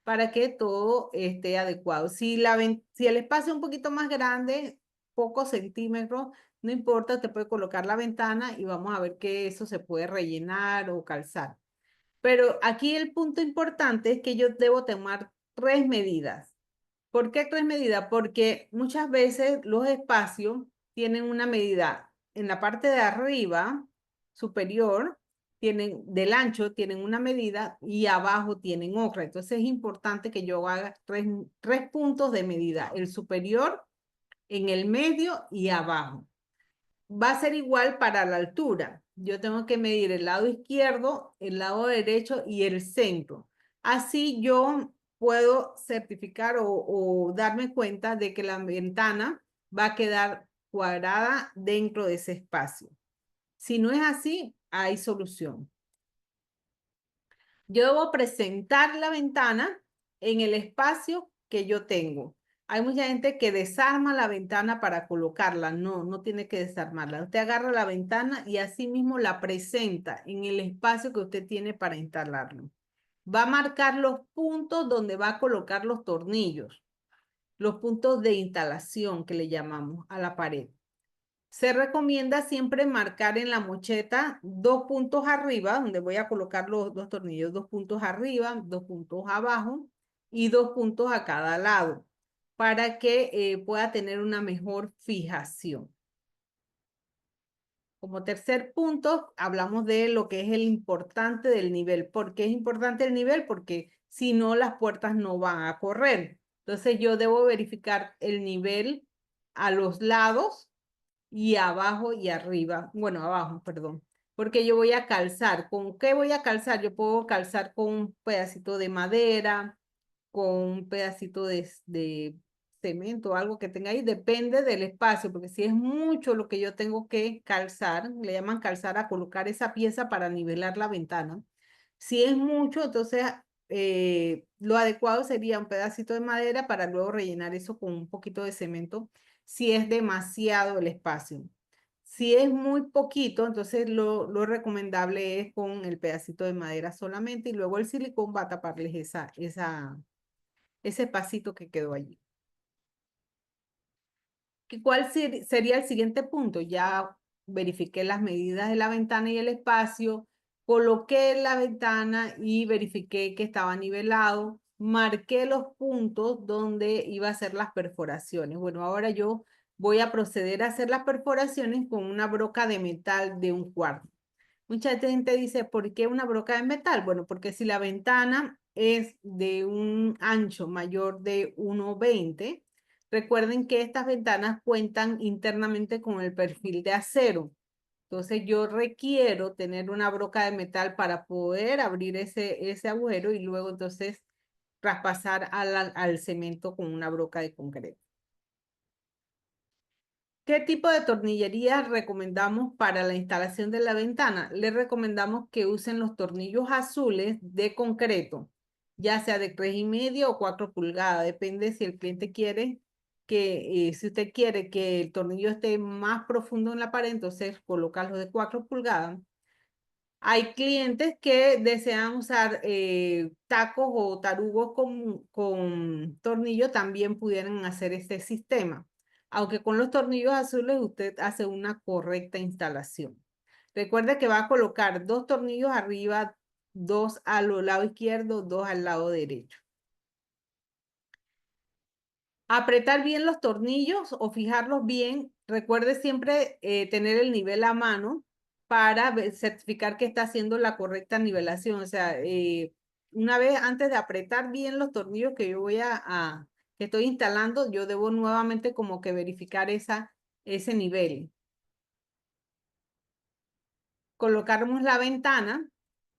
para que todo esté adecuado. Si el espacio es un poquito más grande, pocos centímetros, no importa, te puede colocar la ventana y vamos a ver que eso se puede rellenar o calzar. Pero aquí el punto importante es que yo debo tomar 3 medidas. ¿Por qué 3 medidas? Porque muchas veces los espacios tienen una medida en la parte de arriba, superior, del ancho tienen una medida y abajo tienen otra. Entonces es importante que yo haga tres puntos de medida, el superior, en el medio y abajo. Va a ser igual para la altura. Yo tengo que medir el lado izquierdo, el lado derecho y el centro. Así yo puedo certificar o darme cuenta de que la ventana va a quedar cuadrada dentro de ese espacio. Si no es así, hay solución. Yo debo presentar la ventana en el espacio que yo tengo. Hay mucha gente que desarma la ventana para colocarla. No, no tiene que desarmarla. Usted agarra la ventana y así mismo la presenta en el espacio que usted tiene para instalarlo. Va a marcar los puntos donde va a colocar los tornillos, los puntos de instalación que le llamamos a la pared. Se recomienda siempre marcar en la mocheta 2 puntos arriba, donde voy a colocar los 2 tornillos, 2 puntos arriba, 2 puntos abajo y 2 puntos a cada lado, para que pueda tener una mejor fijación. Como tercer punto, hablamos de lo que es el importante del nivel. ¿Por qué es importante el nivel? Porque si no, las puertas no van a correr. Entonces yo debo verificar el nivel a los lados y abajo y arriba. Bueno, abajo, perdón. Porque yo voy a calzar. ¿Con qué voy a calzar? Yo puedo calzar con un pedacito de madera, con un pedacito de cemento, algo que tenga ahí, depende del espacio, porque si es mucho lo que yo tengo que calzar, le llaman calzar a colocar esa pieza para nivelar la ventana. Si es mucho, entonces lo adecuado sería un pedacito de madera para luego rellenar eso con un poquito de cemento, si es demasiado el espacio. Si es muy poquito, entonces lo recomendable es con el pedacito de madera solamente y luego el silicón va a taparles ese pasito que quedó allí. ¿Cuál sería el siguiente punto? Ya verifiqué las medidas de la ventana y el espacio, coloqué la ventana y verifiqué que estaba nivelado, marqué los puntos donde iba a hacer las perforaciones. Bueno, ahora yo voy a proceder a hacer las perforaciones con una broca de metal de 1/4. Mucha gente dice, ¿por qué una broca de metal? Bueno, porque si la ventana es de un ancho mayor de 1,20, recuerden que estas ventanas cuentan internamente con el perfil de acero. Entonces yo requiero tener una broca de metal para poder abrir ese agujero y luego entonces traspasar al cemento con una broca de concreto. ¿Qué tipo de tornillería recomendamos para la instalación de la ventana? Les recomendamos que usen los tornillos azules de concreto, ya sea de 3,5 o 4 pulgadas, depende si el cliente quiere si usted quiere que el tornillo esté más profundo en la pared, entonces coloca los de 4 pulgadas. Hay clientes que desean usar tacos o tarugos con tornillo, también pudieran hacer este sistema. Aunque con los tornillos azules usted hace una correcta instalación. Recuerde que va a colocar 2 tornillos arriba, 2 al lado izquierdo, 2 al lado derecho. Apretar bien los tornillos o fijarlos bien. Recuerde siempre tener el nivel a mano para certificar que está haciendo la correcta nivelación. O sea, una vez antes de apretar bien los tornillos que yo que estoy instalando, yo debo nuevamente como que verificar ese nivel. Colocamos la ventana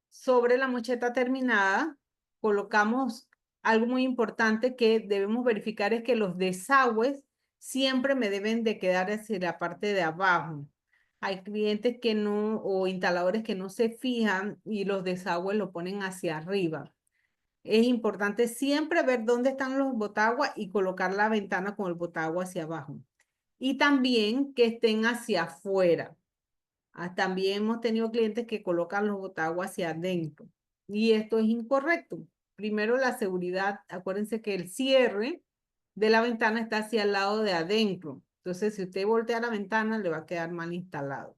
sobre la mocheta terminada, colocamos algo muy importante que debemos verificar es que los desagües siempre me deben de quedar hacia la parte de abajo. Hay clientes que no, o instaladores que no se fijan y los desagües lo ponen hacia arriba. Es importante siempre ver dónde están los botaguas y colocar la ventana con el botagua hacia abajo. Y también que estén hacia afuera. También hemos tenido clientes que colocan los botaguas hacia adentro y esto es incorrecto. Primero la seguridad, acuérdense que el cierre de la ventana está hacia el lado de adentro. Entonces, si usted voltea la ventana, le va a quedar mal instalado.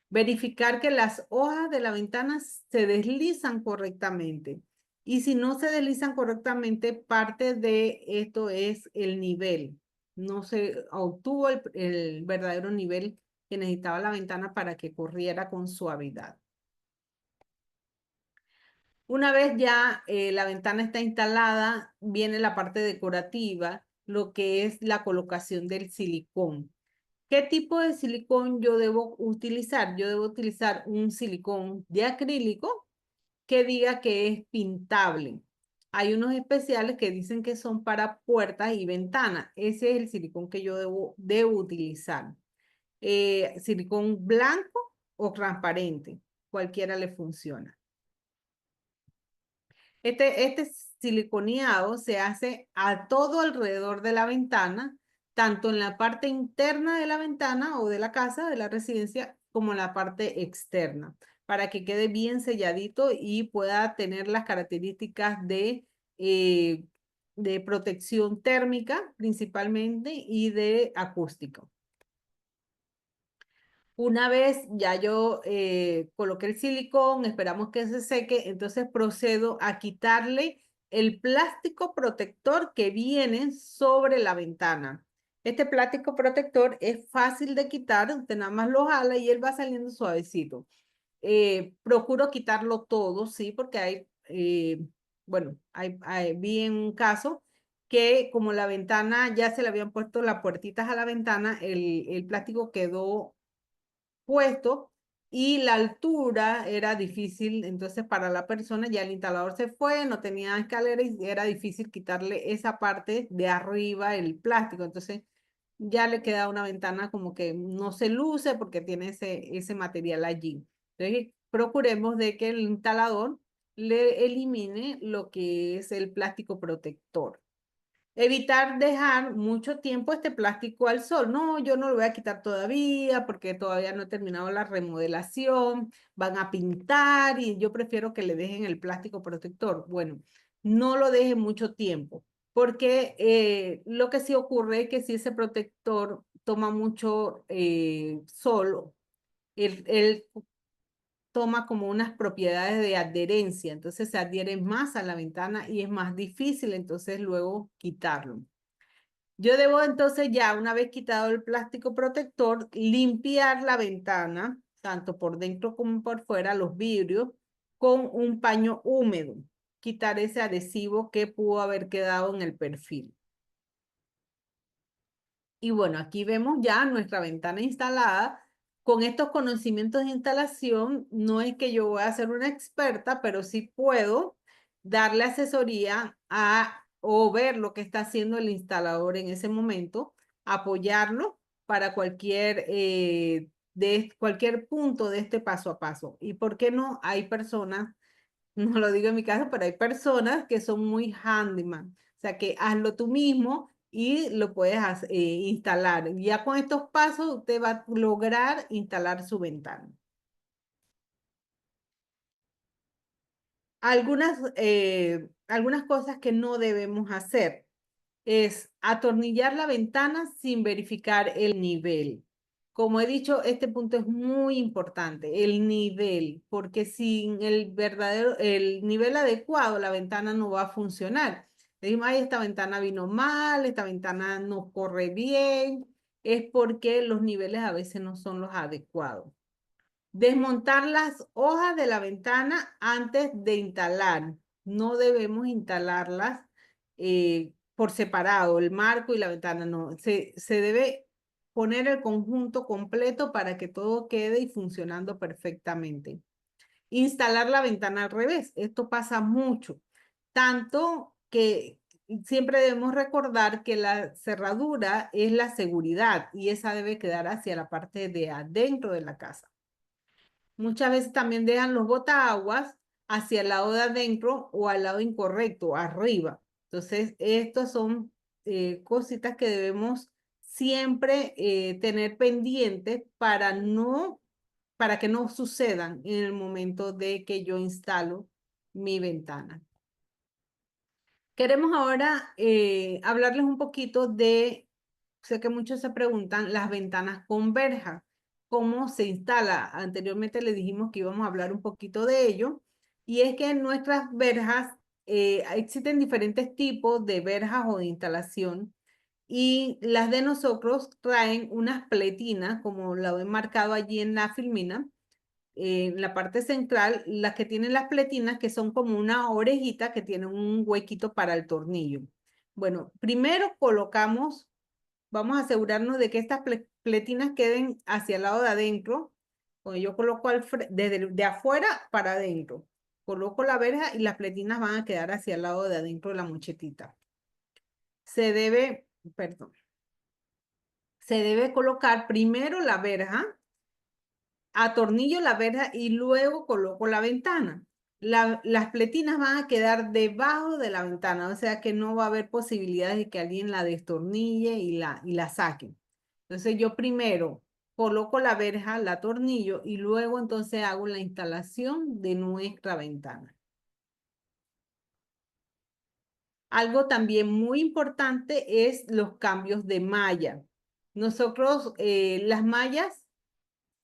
Verificar que las hojas de la ventana se deslizan correctamente. Y si no se deslizan correctamente, parte de esto es el nivel. No se obtuvo el verdadero nivel que necesitaba la ventana para que corriera con suavidad. Una vez ya la ventana está instalada, viene la parte decorativa, lo que es la colocación del silicón. ¿Qué tipo de silicón yo debo utilizar? Yo debo utilizar un silicón de acrílico que diga que es pintable. Hay unos especiales que dicen que son para puertas y ventanas. Ese es el silicón que yo debo utilizar. Silicón blanco o transparente, cualquiera le funciona. Este siliconeado se hace a todo alrededor de la ventana, tanto en la parte interna de la ventana o de la casa, de la residencia, como en la parte externa, para que quede bien selladito y pueda tener las características de protección térmica principalmente y de acústico. Una vez ya yo coloqué el silicón, esperamos que se seque, entonces procedo a quitarle el plástico protector que viene sobre la ventana. Este plástico protector es fácil de quitar, usted nada más lo jala y él va saliendo suavecito. Procuro quitarlo todo, sí, porque vi en un caso que como la ventana ya se le habían puesto las puertitas a la ventana, el plástico quedó puesto y la altura era difícil, entonces para la persona ya el instalador se fue, no tenía escalera y era difícil quitarle esa parte de arriba, el plástico, entonces ya le queda una ventana como que no se luce porque tiene ese material allí. Entonces procuremos de que el instalador le elimine lo que es el plástico protector. Evitar dejar mucho tiempo este plástico al sol. No, yo no lo voy a quitar todavía porque todavía no he terminado la remodelación. Van a pintar y yo prefiero que le dejen el plástico protector. Bueno, no lo dejen mucho tiempo porque lo que sí ocurre es que si ese protector toma mucho sol, el toma como unas propiedades de adherencia, entonces se adhiere más a la ventana y es más difícil entonces luego quitarlo. Yo debo entonces ya, una vez quitado el plástico protector, limpiar la ventana, tanto por dentro como por fuera, los vidrios, con un paño húmedo. Quitar ese adhesivo que pudo haber quedado en el perfil. Y bueno, aquí vemos ya nuestra ventana instalada. Con estos conocimientos de instalación, no es que yo voy a ser una experta, pero sí puedo darle asesoría o ver lo que está haciendo el instalador en ese momento, apoyarlo para cualquier punto de este paso a paso. ¿Y por qué no? Hay personas, no lo digo en mi caso, pero hay personas que son muy handyman. O sea, que hazlo tú mismo y lo puedes instalar. Ya con estos pasos usted va a lograr instalar su ventana. Algunas cosas que no debemos hacer es atornillar la ventana sin verificar el nivel. Como he dicho, este punto es muy importante, el nivel, porque sin el nivel adecuado, la ventana no va a funcionar. Decimos, ay, esta ventana vino mal, esta ventana no corre bien, es porque los niveles a veces no son los adecuados. Desmontar las hojas de la ventana antes de instalar. No debemos instalarlas por separado, el marco y la ventana, no. Se debe poner el conjunto completo para que todo quede y funcionando perfectamente. Instalar la ventana al revés. Esto pasa mucho. Tanto que siempre debemos recordar que la cerradura es la seguridad y esa debe quedar hacia la parte de adentro de la casa. Muchas veces también dejan los botaaguas hacia el lado de adentro o al lado incorrecto, arriba. Entonces, estas son cositas que debemos siempre tener pendientes para que no sucedan en el momento de que yo instalo mi ventana. Queremos ahora hablarles un poquito sé que muchos se preguntan, las ventanas con verja. ¿Cómo se instala? Anteriormente les dijimos que íbamos a hablar un poquito de ello. Y es que en nuestras verjas existen diferentes tipos de verjas o de instalación. Y las de nosotros traen unas pletinas, como lo he marcado allí en la filmina, en la parte central, las que tienen las pletinas, que son como una orejita que tiene un huequito para el tornillo. Bueno, primero vamos a asegurarnos de que estas pletinas queden hacia el lado de adentro. Cuando yo coloco desde de afuera para adentro. Coloco la verja y las pletinas van a quedar hacia el lado de adentro de la mochetita. Perdón, se debe colocar primero la verja, atornillo la verja y luego coloco la ventana. Las pletinas van a quedar debajo de la ventana, o sea que no va a haber posibilidades de que alguien la destornille y la saque. Entonces yo primero coloco la verja, la atornillo y luego entonces hago la instalación de nuestra ventana. Algo también muy importante es los cambios de malla. Nosotros, las mallas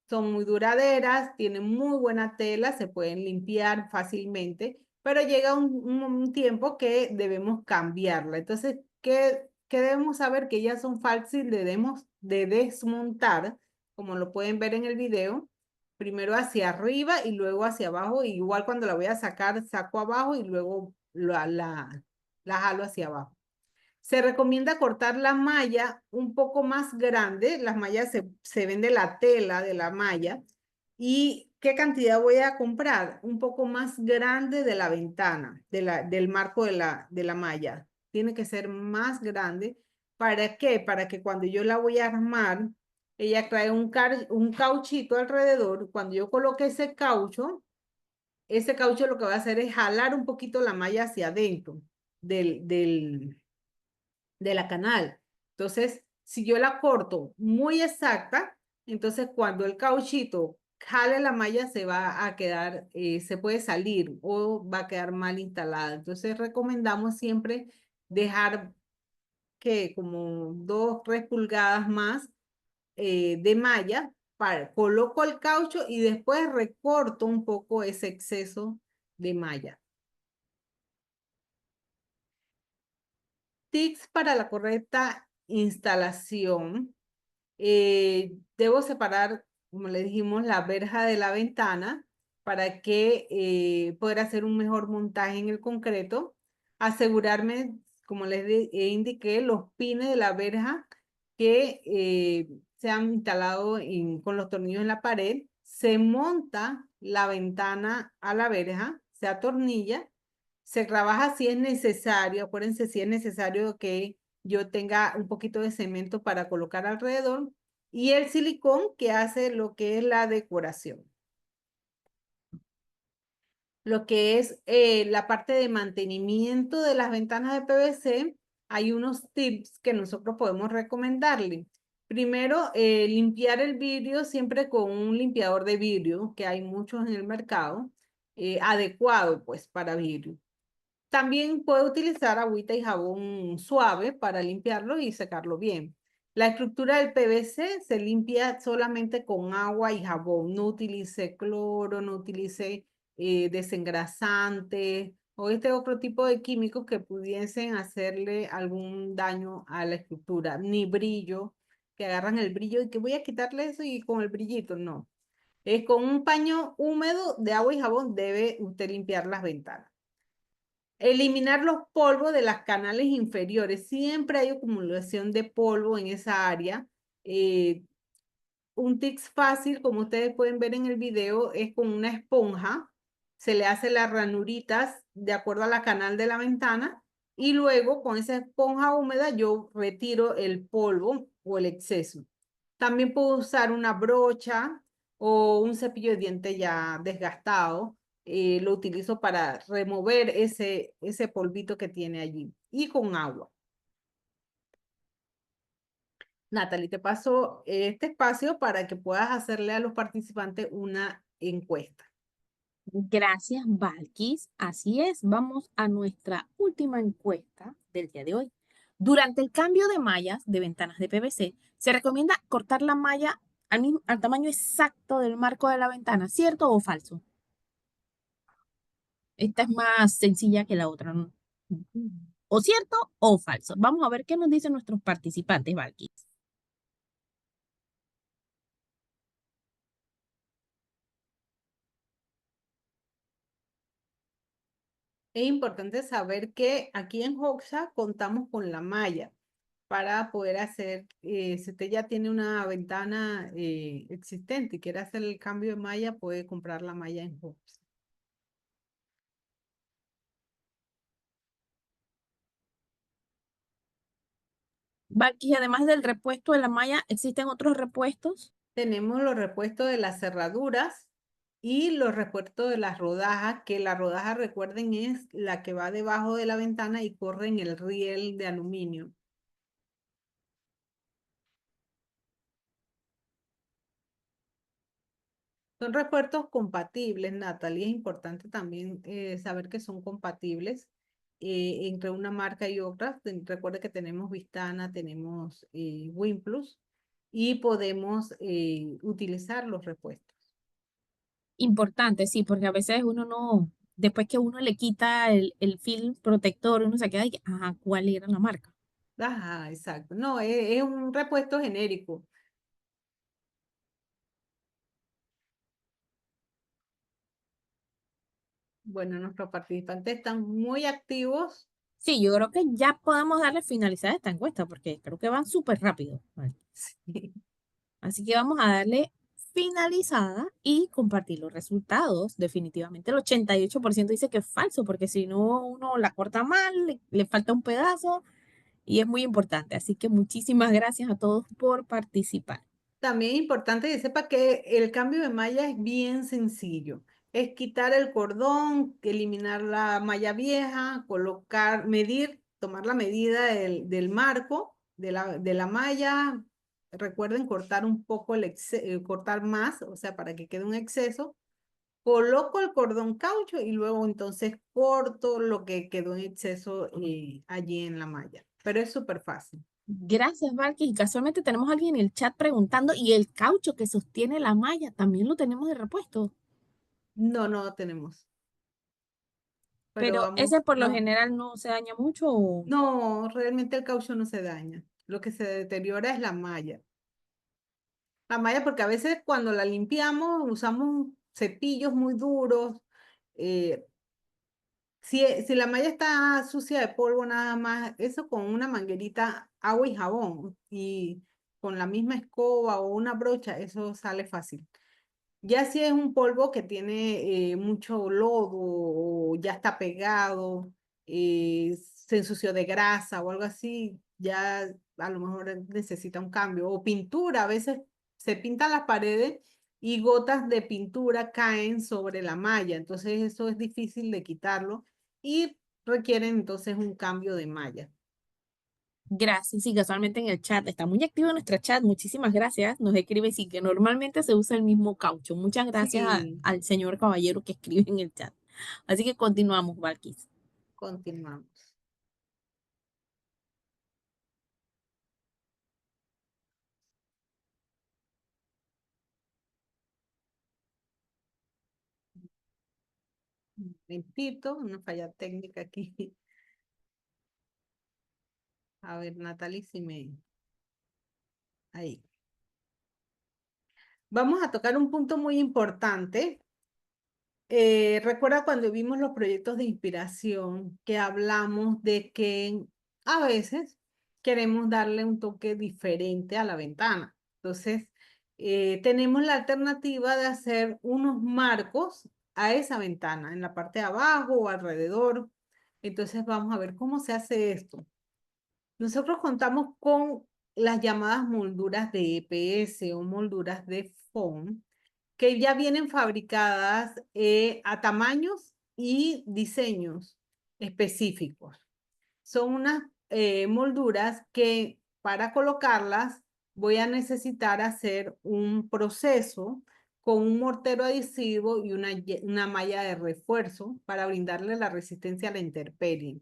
son muy duraderas, tienen muy buena tela, se pueden limpiar fácilmente, pero llega un tiempo que debemos cambiarla. Entonces, ¿qué debemos saber? Que ya son fáciles de desmontar, como lo pueden ver en el video, primero hacia arriba y luego hacia abajo. Igual cuando la voy a sacar, saco abajo y luego la jalo hacia abajo. Se recomienda cortar la malla un poco más grande. Las mallas se vende la tela de la malla. ¿Y qué cantidad voy a comprar? Un poco más grande de la ventana, del marco de la malla. Tiene que ser más grande. ¿Para qué? Para que cuando yo la voy a armar, ella trae un cauchito alrededor. Cuando yo coloque ese caucho lo que va a hacer es jalar un poquito la malla hacia adentro de la canal. Entonces, si yo la corto muy exacta, entonces cuando el cauchito jale la malla se va a quedar, se puede salir o va a quedar mal instalada. Entonces, recomendamos siempre dejar que como 2, 3 pulgadas más de malla, coloco el caucho y después recorto un poco ese exceso de malla. Tips para la correcta instalación. Debo separar, como le dijimos, la verja de la ventana para que poder hacer un mejor montaje en el concreto. Asegurarme, como indiqué, los pines de la verja que se han instalado con los tornillos en la pared. Se monta la ventana a la verja, se atornilla, se trabaja si es necesario. Acuérdense si es necesario que yo tenga un poquito de cemento para colocar alrededor y el silicón que hace lo que es la decoración. Lo que es la parte de mantenimiento de las ventanas de PVC, hay unos tips que nosotros podemos recomendarle. Primero, limpiar el vidrio siempre con un limpiador de vidrio, que hay muchos en el mercado, adecuado pues para vidrio. También puede utilizar agüita y jabón suave para limpiarlo y secarlo bien. La estructura del PVC se limpia solamente con agua y jabón. No utilice cloro, no utilice desengrasante o este otro tipo de químicos que pudiesen hacerle algún daño a la estructura. Ni brillo, que agarran el brillo y que voy a quitarle eso y con el brillito, no. Es con un paño húmedo de agua y jabón debe usted limpiar las ventanas. Eliminar los polvos de las canales inferiores. Siempre hay acumulación de polvo en esa área. Un tips fácil, como ustedes pueden ver en el video, es con una esponja. Se le hace las ranuritas de acuerdo a la canal de la ventana y luego con esa esponja húmeda yo retiro el polvo o el exceso. También puedo usar una brocha o un cepillo de diente ya desgastado. Lo utilizo para remover ese polvito que tiene allí y con agua. Natalie, te paso este espacio para que puedas hacerle a los participantes una encuesta. Gracias, Valkis. Así es, vamos a nuestra última encuesta del día de hoy. Durante el cambio de mallas de ventanas de PVC, se recomienda cortar la malla al tamaño exacto del marco de la ventana, ¿cierto o falso? Esta es más sencilla que la otra, ¿no? O cierto o falso. Vamos a ver qué nos dicen nuestros participantes, Valkis. Es importante saber que aquí en Hoxha contamos con la malla para poder hacer, si usted ya tiene una ventana existente y quiere hacer el cambio de malla, puede comprar la malla en Hoxha. Valkis, además del repuesto de la malla, ¿existen otros repuestos? Tenemos los repuestos de las cerraduras y los repuestos de las rodajas, que la rodaja, recuerden, es la que va debajo de la ventana y corre en el riel de aluminio. Son repuestos compatibles, Natalie. Es importante también saber que son compatibles entre una marca y otra. Recuerde que tenemos Vistana, tenemos Wimplus y podemos utilizar los repuestos. Importante, sí, porque a veces uno no, después que uno le quita el film protector, uno se queda y, ajá, ¿cuál era la marca? Ajá, exacto. No, es un repuesto genérico. Bueno, nuestros participantes están muy activos. Sí, yo creo que ya podemos darle finalizar esta encuesta porque creo que van súper rápido. Vale. Sí. Así que vamos a darle finalizada y compartir los resultados. Definitivamente el 88% dice que es falso porque si no uno la corta mal, le falta un pedazo y es muy importante. Así que muchísimas gracias a todos por participar. También es importante que sepa que el cambio de malla es bien sencillo. Es quitar el cordón, eliminar la malla vieja, colocar, medir, tomar la medida del marco de la malla. Recuerden cortar un poco cortar más, o sea, para que quede un exceso. Coloco el cordón caucho y luego entonces corto lo que quedó en exceso allí en la malla. Pero es súper fácil. Gracias, Valky. Y casualmente tenemos a alguien en el chat preguntando, ¿y el caucho que sostiene la malla también lo tenemos de repuesto? No, no tenemos. Pero Pero vamos, ese por lo no. general no se daña mucho. ¿O? No, realmente el caucho no se daña. Lo que se deteriora es la malla. La malla porque a veces cuando la limpiamos usamos cepillos muy duros. eh, si la malla está sucia de polvo nada más, eso con una manguerita, agua y jabón y con la misma escoba o una brocha, eso sale fácil. Ya si es un polvo que tiene mucho lodo o ya está pegado, se ensució de grasa o algo así, ya a lo mejor necesita un cambio. O pintura, a veces se pintan las paredes y gotas de pintura caen sobre la malla, entonces eso es difícil de quitarlo y requieren entonces un cambio de malla. Gracias. Sí, casualmente en el chat. Está muy activo nuestro chat. Muchísimas gracias. Nos escribe, sí, que normalmente se usa el mismo caucho. Muchas gracias Sí, al señor caballero que escribe en el chat. Así que continuamos, Valkis. continuamos. Un momentito, una falla técnica aquí. A ver, Natalie, si me... Ahí. Vamos a tocar un punto muy importante. Recuerda cuando vimos los proyectos de inspiración que hablamos de que a veces queremos darle un toque diferente a la ventana. Entonces, tenemos la alternativa de hacer unos marcos a esa ventana, en la parte de abajo o alrededor. Entonces, vamos a ver cómo se hace esto. Nosotros contamos con las llamadas molduras de EPS o molduras de foam que ya vienen fabricadas a tamaños y diseños específicos. Son unas molduras que para colocarlas voy a necesitar hacer un proceso con un mortero adhesivo y una malla de refuerzo para brindarle la resistencia a la intemperie.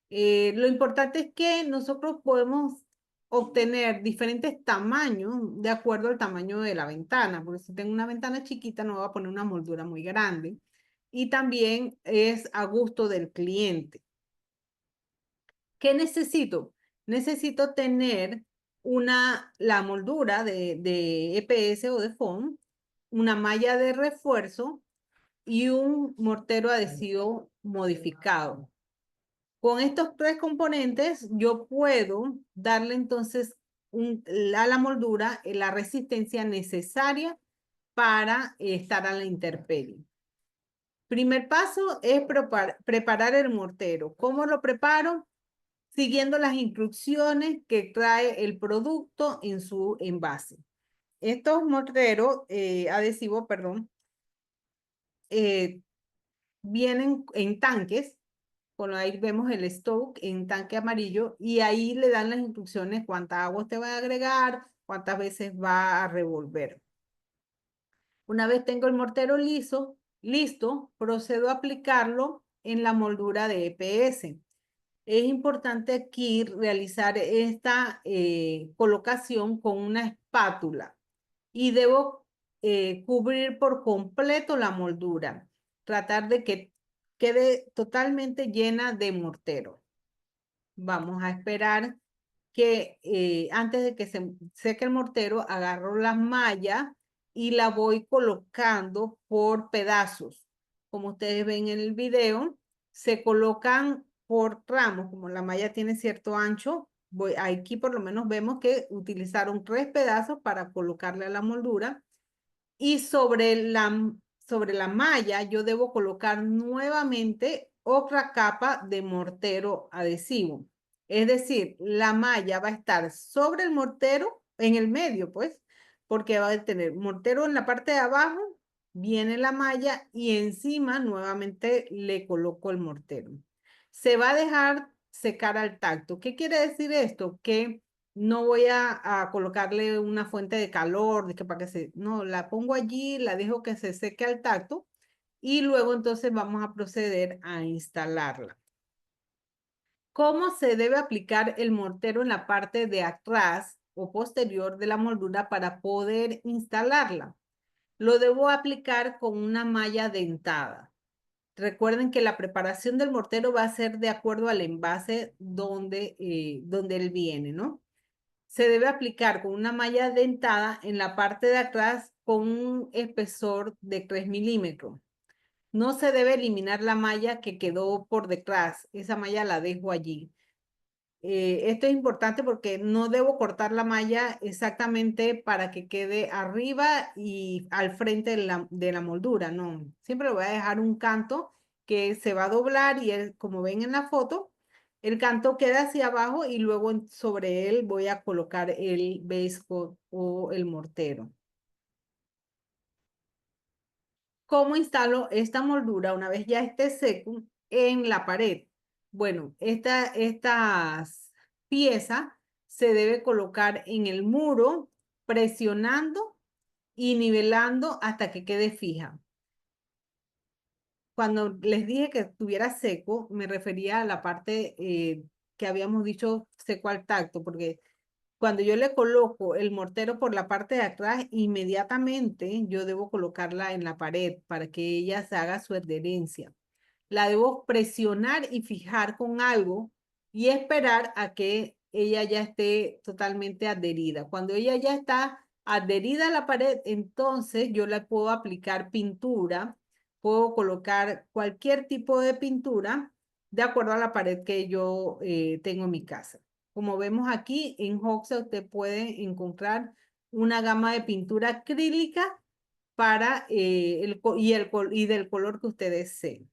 Lo importante es que nosotros podemos obtener diferentes tamaños de acuerdo al tamaño de la ventana, porque si tengo una ventana chiquita no voy a poner una moldura muy grande. Y también es a gusto del cliente. ¿Qué necesito? Necesito tener la moldura de EPS o de foam, una malla de refuerzo y un mortero adhesivo modificado. Con estos tres componentes, yo puedo darle entonces a la moldura la resistencia necesaria para estar a la intemperie. Primer paso es preparar el mortero. ¿Cómo lo preparo? Siguiendo las instrucciones que trae el producto en su envase. Estos morteros adhesivos, perdón, eh, vienen en tanques. Bueno, ahí vemos el stock en tanque amarillo y ahí le dan las instrucciones cuánta agua usted va a agregar, cuántas veces va a revolver. Una vez tengo el mortero listo, procedo a aplicarlo en la moldura de EPS. Es importante aquí realizar esta colocación con una espátula y debo cubrir por completo la moldura. Tratar de que quede totalmente llena de mortero. Vamos a esperar que antes de que se seque el mortero, agarro la malla y la voy colocando por pedazos. Como ustedes ven en el video, se colocan por tramos, como la malla tiene cierto ancho, aquí por lo menos vemos que utilizaron 3 pedazos para colocarle a la moldura. Y sobre la malla yo debo colocar nuevamente otra capa de mortero adhesivo. Es decir, la malla va a estar sobre el mortero, en el medio, pues, porque va a tener mortero en la parte de abajo, viene la malla y encima nuevamente le coloco el mortero. Se va a dejar secar al tacto. ¿Qué quiere decir esto? Que no voy a colocarle una fuente de calor, de que para que se, no, la pongo allí, la dejo que se seque al tacto y luego entonces vamos a proceder a instalarla. ¿Cómo se debe aplicar el mortero en la parte de atrás o posterior de la moldura para poder instalarla? Lo debo aplicar con una malla dentada. Recuerden que la preparación del mortero va a ser de acuerdo al envase donde él viene, ¿no? Se debe aplicar con una malla dentada en la parte de atrás con un espesor de 3 milímetros. No se debe eliminar la malla que quedó por detrás. Esa malla la dejo allí. Esto es importante porque no debo cortar la malla exactamente para que quede arriba y al frente de la moldura. No, siempre le voy a dejar un canto que se va a doblar y como ven en la foto, el canto queda hacia abajo y luego sobre él voy a colocar el base coat o el mortero. ¿Cómo instalo esta moldura una vez ya esté seco en la pared? Bueno, estas piezas se debe colocar en el muro presionando y nivelando hasta que quede fija. Cuando les dije que estuviera seco, me refería a la parte que habíamos dicho seco al tacto, porque cuando yo le coloco el mortero por la parte de atrás, inmediatamente yo debo colocarla en la pared para que ella se haga su adherencia. La debo presionar y fijar con algo y esperar a que ella ya esté totalmente adherida. Cuando ella ya está adherida a la pared, entonces yo le puedo aplicar pintura, puedo colocar cualquier tipo de pintura de acuerdo a la pared que yo tengo en mi casa. Como vemos aquí, en Hoxha usted puede encontrar una gama de pintura acrílica para y del color que usted desee.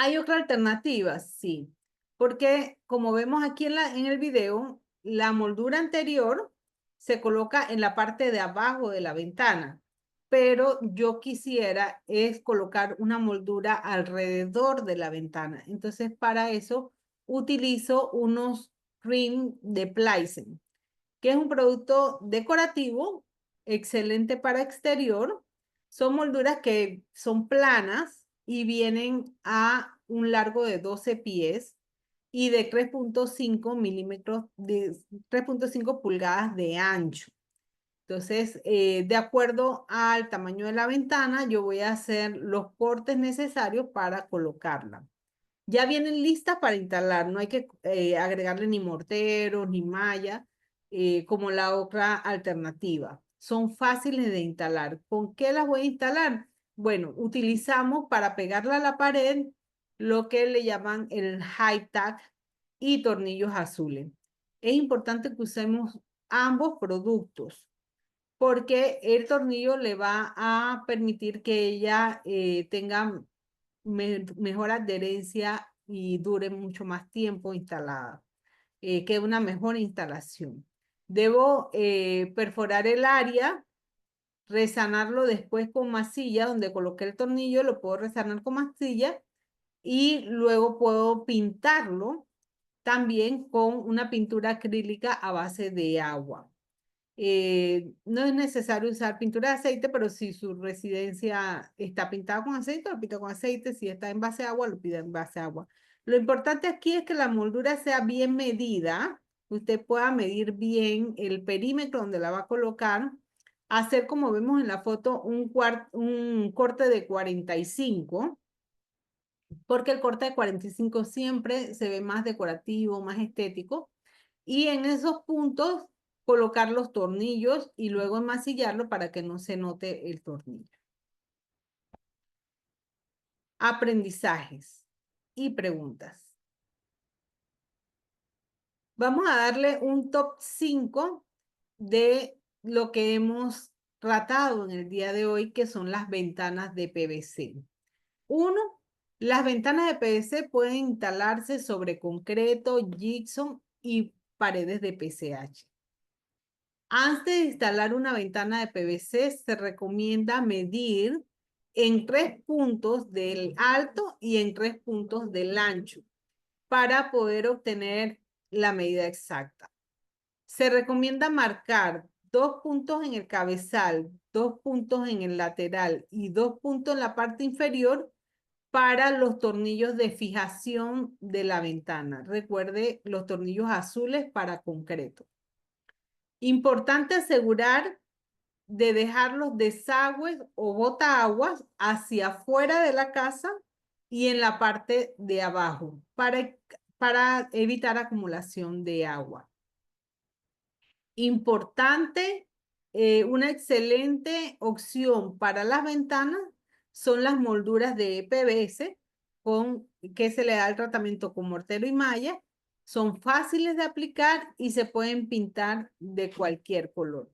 ¿Hay otra alternativa? Sí, porque como vemos aquí en el video, la moldura anterior se coloca en la parte de abajo de la ventana, pero yo quisiera es colocar una moldura alrededor de la ventana. Entonces, para eso utilizo unos rim de Pleisen, que es un producto decorativo, excelente para exterior. Son molduras que son planas y vienen a un largo de 12 pies y de 3.5 milímetros, de 3.5 pulgadas de ancho. Entonces, de acuerdo al tamaño de la ventana, yo voy a hacer los cortes necesarios para colocarla. Ya vienen listas para instalar, no hay que agregarle ni morteros ni malla, como la otra alternativa. Son fáciles de instalar. ¿Con qué las voy a instalar? Bueno, utilizamos para pegarla a la pared lo que le llaman el high tack y tornillos azules. Es importante que usemos ambos productos porque el tornillo le va a permitir que ella tenga mejor adherencia y dure mucho más tiempo instalada, que una mejor instalación. Debo perforar el área, resanarlo después con masilla, donde coloqué el tornillo, lo puedo resanar con masilla y luego puedo pintarlo también con una pintura acrílica a base de agua. No es necesario usar pintura de aceite, pero si su residencia está pintada con aceite, lo pinta con aceite. Si está en base a agua, lo pide en base a agua. Lo importante aquí es que la moldura sea bien medida. Usted pueda medir bien el perímetro donde la va a colocar. Hacer, como vemos en la foto, un corte de 45, porque el corte de 45 siempre se ve más decorativo, más estético. Y en esos puntos colocar los tornillos y luego enmasillarlo para que no se note el tornillo. aprendizajes y preguntas. Vamos a darle un top 5 de lo que hemos tratado en el día de hoy, que son las ventanas de PVC. 1. Las ventanas de PVC pueden instalarse sobre concreto, gypsum y paredes de PCH. Antes de instalar una ventana de PVC, se recomienda medir en 3 puntos del alto y en 3 puntos del ancho para poder obtener la medida exacta. Se recomienda marcar 2 puntos en el cabezal, 2 puntos en el lateral y 2 puntos en la parte inferior para los tornillos de fijación de la ventana. Recuerde los tornillos azules para concreto. Importante asegurar de dejar los desagües o botaaguas hacia afuera de la casa y en la parte de abajo para evitar acumulación de agua. Importante, una excelente opción para las ventanas son las molduras de PVC que se le da el tratamiento con mortero y malla. Son fáciles de aplicar y se pueden pintar de cualquier color.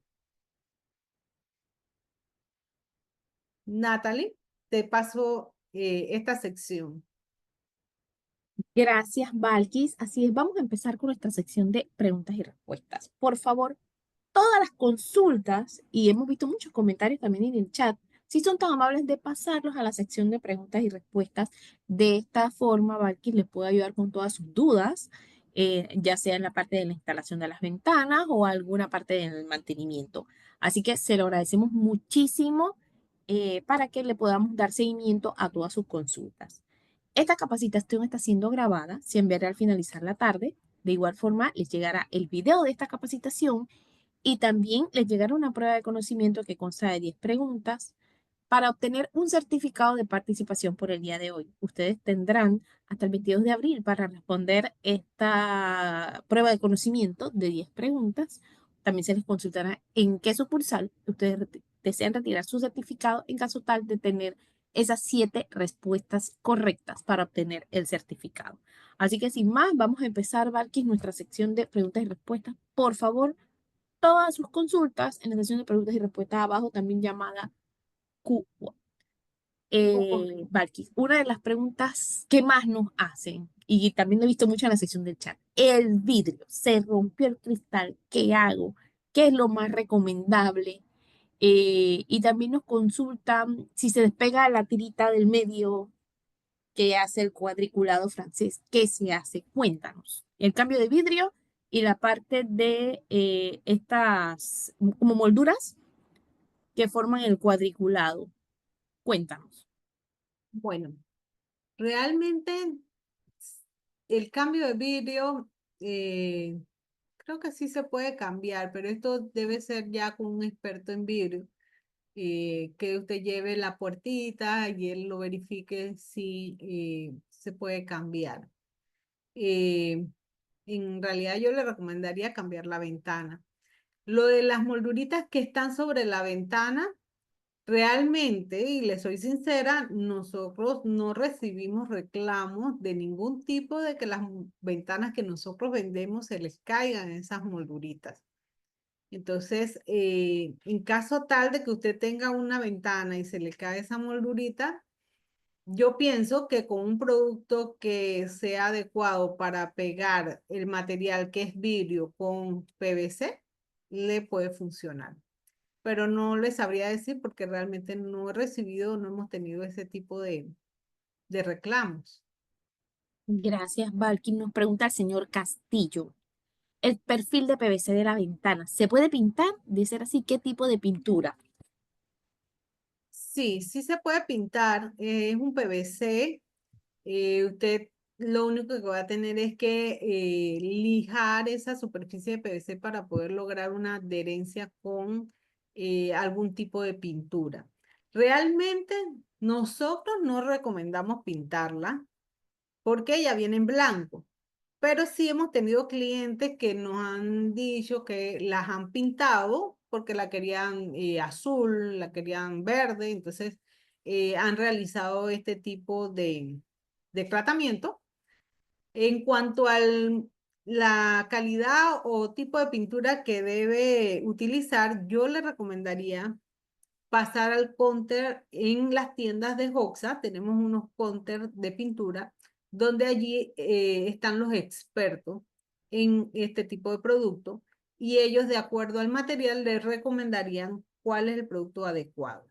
Natalie, te paso esta sección. Gracias, Valkis. Así es, vamos a empezar con nuestra sección de preguntas y respuestas. Por favor, todas las consultas, y hemos visto muchos comentarios también en el chat, si son tan amables de pasarlos a la sección de preguntas y respuestas. De esta forma, Valkis les puede ayudar con todas sus dudas, ya sea en la parte de la instalación de las ventanas o alguna parte del mantenimiento. Así que se lo agradecemos muchísimo para que le podamos dar seguimiento a todas sus consultas. Esta capacitación está siendo grabada, se enviará al finalizar la tarde. De igual forma, les llegará el video de esta capacitación y también les llegará una prueba de conocimiento que consta de 10 preguntas para obtener un certificado de participación por el día de hoy. Ustedes tendrán hasta el 22 de abril para responder esta prueba de conocimiento de 10 preguntas. También se les consultará en qué sucursal ustedes desean retirar su certificado en caso tal de tener esas 7 respuestas correctas para obtener el certificado. Así que sin más, vamos a empezar, Valkis, nuestra sección de preguntas y respuestas. Por favor, todas sus consultas en la sección de preguntas y respuestas abajo, también llamada Q1. Valkis, una de las preguntas que más nos hacen, y también lo he visto mucho en la sección del chat, el vidrio, se rompió el cristal, ¿qué hago? ¿Qué es lo más recomendable? Y también nos consultan si se despega la tirita del medio que hace el cuadriculado francés, ¿qué se hace? Cuéntanos. El cambio de vidrio y la parte de estas como molduras que forman el cuadriculado. Cuéntanos. Bueno, realmente el cambio de vidrio creo que sí se puede cambiar, pero esto debe ser ya con un experto en vidrio, que usted lleve la puertita y él lo verifique si se puede cambiar. En realidad yo le recomendaría cambiar la ventana. Lo de las molduritas que están sobre la ventana, realmente, y le soy sincera, nosotros no recibimos reclamos de ningún tipo de que las ventanas que nosotros vendemos se les caigan esas molduritas. Entonces, en caso tal de que usted tenga una ventana y se le cae esa moldurita, yo pienso que con un producto que sea adecuado para pegar el material que es vidrio con PVC, le puede funcionar. Pero no le sabría decir porque realmente no he recibido, no hemos tenido ese tipo de reclamos. Gracias, Valky. Nos pregunta el señor Castillo. El perfil de PVC de la ventana, ¿se puede pintar? De ser así, ¿qué tipo de pintura? Sí, sí se puede pintar. Es un PVC. Usted lo único que va a tener es que lijar esa superficie de PVC para poder lograr una adherencia con algún tipo de pintura. Realmente nosotros no recomendamos pintarla porque ella viene en blanco, pero sí hemos tenido clientes que nos han dicho que las han pintado porque la querían azul, la querían verde, entonces han realizado este tipo de tratamiento. En cuanto a la calidad o tipo de pintura que debe utilizar, yo le recomendaría pasar al counter en las tiendas de Hoxa. Tenemos unos counters de pintura donde allí están los expertos en este tipo de producto y ellos, de acuerdo al material, les recomendarían cuál es el producto adecuado.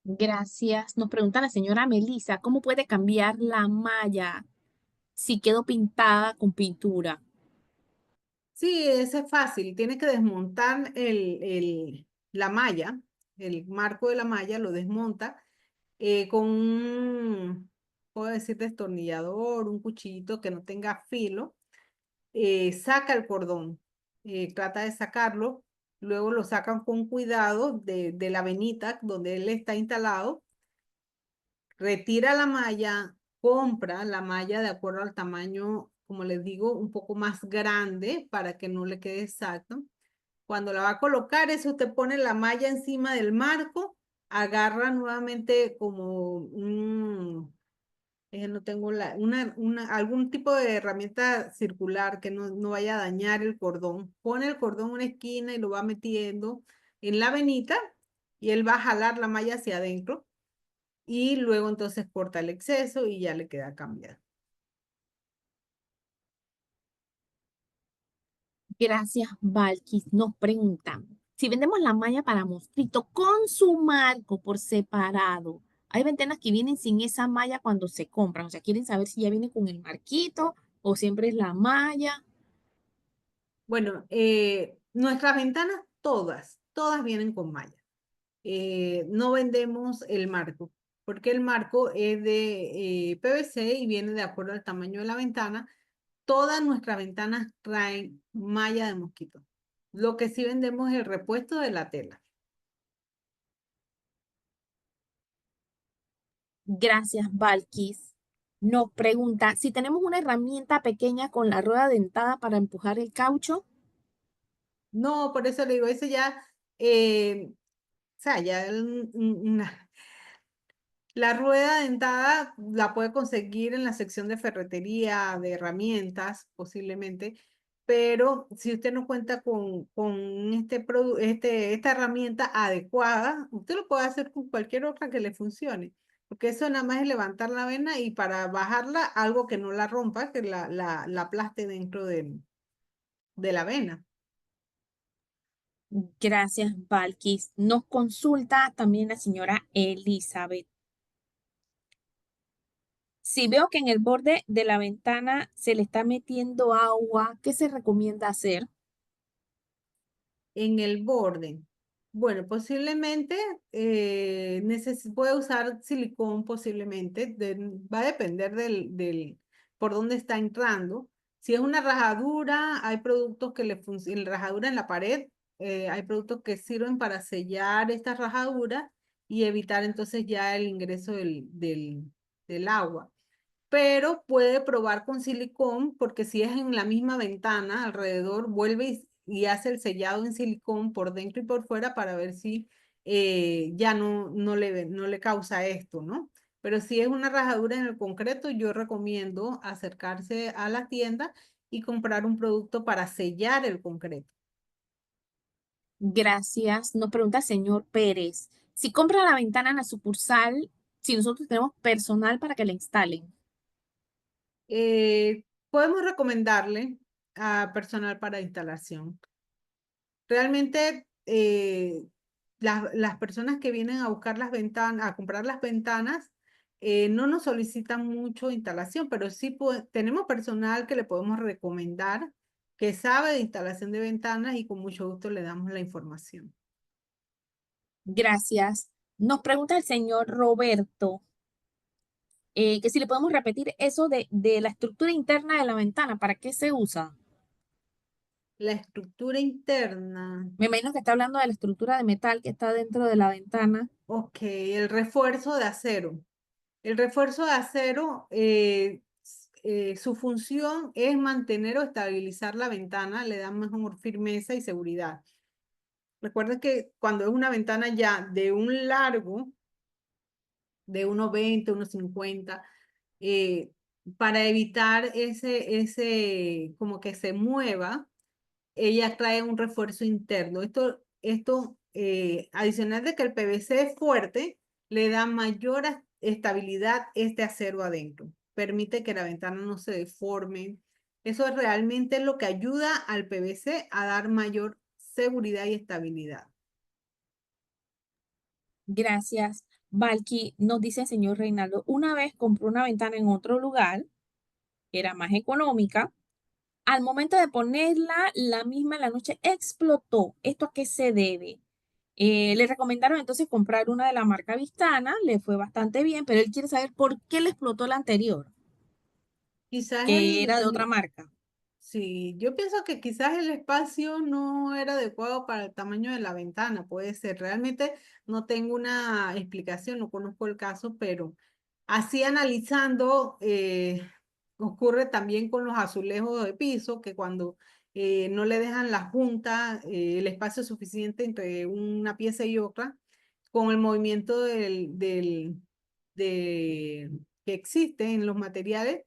Gracias. Nos pregunta la señora Melissa, ¿cómo puede cambiar la malla si quedó pintada con pintura? Sí, ese es fácil. Tiene que desmontar la malla, el marco de la malla, lo desmonta con un, puedo decir, destornillador, un cuchillito que no tenga filo. Saca el cordón, trata de sacarlo, luego lo sacan con cuidado de la venita donde él está instalado, retira la malla, compra la malla de acuerdo al tamaño, como les digo, un poco más grande para que no le quede exacto. Cuando la va a colocar, eso usted pone la malla encima del marco, agarra nuevamente como un, no tengo algún tipo de herramienta circular que no vaya a dañar el cordón. Pone el cordón en una esquina y lo va metiendo en la venita y él va a jalar la malla hacia adentro y luego entonces corta el exceso y ya le queda cambiado. Gracias, Valkis. Nos preguntan, si vendemos la malla para mosquito con su marco por separado, hay ventanas que vienen sin esa malla cuando se compran. O sea, quieren saber si ya viene con el marquito o siempre es la malla. Bueno, nuestras ventanas todas vienen con malla. No vendemos el marco, porque el marco es de PVC y viene de acuerdo al tamaño de la ventana. Todas nuestras ventanas traen malla de mosquito. Lo que sí vendemos es el repuesto de la tela. Gracias, Valkis. Nos pregunta, si tenemos una herramienta pequeña con la rueda dentada para empujar el caucho. No, por eso le digo, eso ya, o sea, ya la rueda dentada la puede conseguir en la sección de ferretería, de herramientas, posiblemente, pero si usted no cuenta con esta herramienta adecuada, usted lo puede hacer con cualquier otra que le funcione, porque eso nada más es levantar la vena y para bajarla, algo que no la rompa, que la aplaste dentro de la vena. Gracias, Valkis. Nos consulta también la señora Elizabeth. Si veo que en el borde de la ventana se le está metiendo agua, ¿qué se recomienda hacer? En el borde. Bueno, posiblemente puede usar silicón, posiblemente. Va a depender por dónde está entrando. Si es una rajadura, hay productos que le funcionan, rajadura en la pared, hay productos que sirven para sellar esta rajadura y evitar entonces ya el ingreso del agua, pero puede probar con silicón porque si es en la misma ventana alrededor, vuelve y hace el sellado en silicón por dentro y por fuera para ver si ya no le causa esto, ¿no? Pero si es una rajadura en el concreto, yo recomiendo acercarse a la tienda y comprar un producto para sellar el concreto. Gracias. Nos pregunta el señor Pérez. Si compra la ventana en la sucursal, si nosotros tenemos personal para que la instalen. Podemos recomendarle a personal para instalación. Realmente las personas que vienen a buscar las ventanas, a comprar las ventanas, no nos solicitan mucho instalación, pero sí tenemos personal que le podemos recomendar que sabe de instalación de ventanas y con mucho gusto le damos la información. Gracias. Nos pregunta el señor Roberto que si le podemos repetir eso de la estructura interna de la ventana, ¿para qué se usa? La estructura interna, Me imagino que está hablando de la estructura de metal que está dentro de la ventana. ok, el refuerzo de acero. El refuerzo de acero, su función es mantener o estabilizar la ventana, le da mejor firmeza y seguridad. Recuerda que cuando es una ventana ya de un largo, de 1,20, 1,50, para evitar como que se mueva, ella trae un refuerzo interno. Esto adicional de que el PVC es fuerte, le da mayor estabilidad este acero adentro. Permite que la ventana no se deforme. Eso es realmente lo que ayuda al PVC a dar mayor seguridad y estabilidad. Gracias. Valky, nos dice el señor Reinaldo, una vez compró una ventana en otro lugar, era más económica. Al momento de ponerla, la misma en la noche explotó. ¿Esto a qué se debe? Le recomendaron entonces comprar una de la marca Vistana, le fue bastante bien, pero él quiere saber por qué le explotó la anterior, Quizás que era de otra marca. sí, yo pienso que quizás el espacio no era adecuado para el tamaño de la ventana, puede ser. Realmente no tengo una explicación, no conozco el caso, pero así analizando, ocurre también con los azulejos de piso, que cuando no le dejan la junta, el espacio suficiente entre una pieza y otra, con el movimiento que existe en los materiales,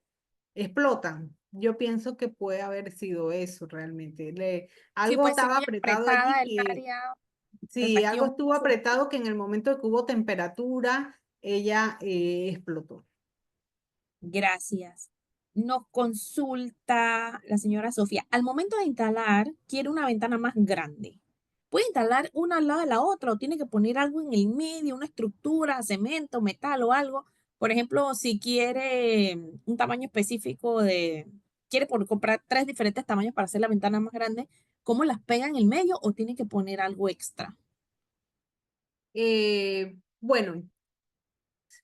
explotan. Yo pienso que puede haber sido eso realmente. Sí, Algo puede ser estaba muy apretado apretada allí el que, área, sí, algo repartió estuvo mucho. apretado que en el momento que hubo temperatura, ella explotó. Gracias. Nos consulta la señora Sofía. Al momento de instalar, quiere una ventana más grande. ¿Puede instalar una al lado de la otra o tiene que poner algo en el medio, una estructura, cemento, metal o algo? Por ejemplo, si quiere un tamaño específico quiere comprar 3 diferentes tamaños para hacer la ventana más grande, ¿cómo las pega en el medio o tiene que poner algo extra? Bueno,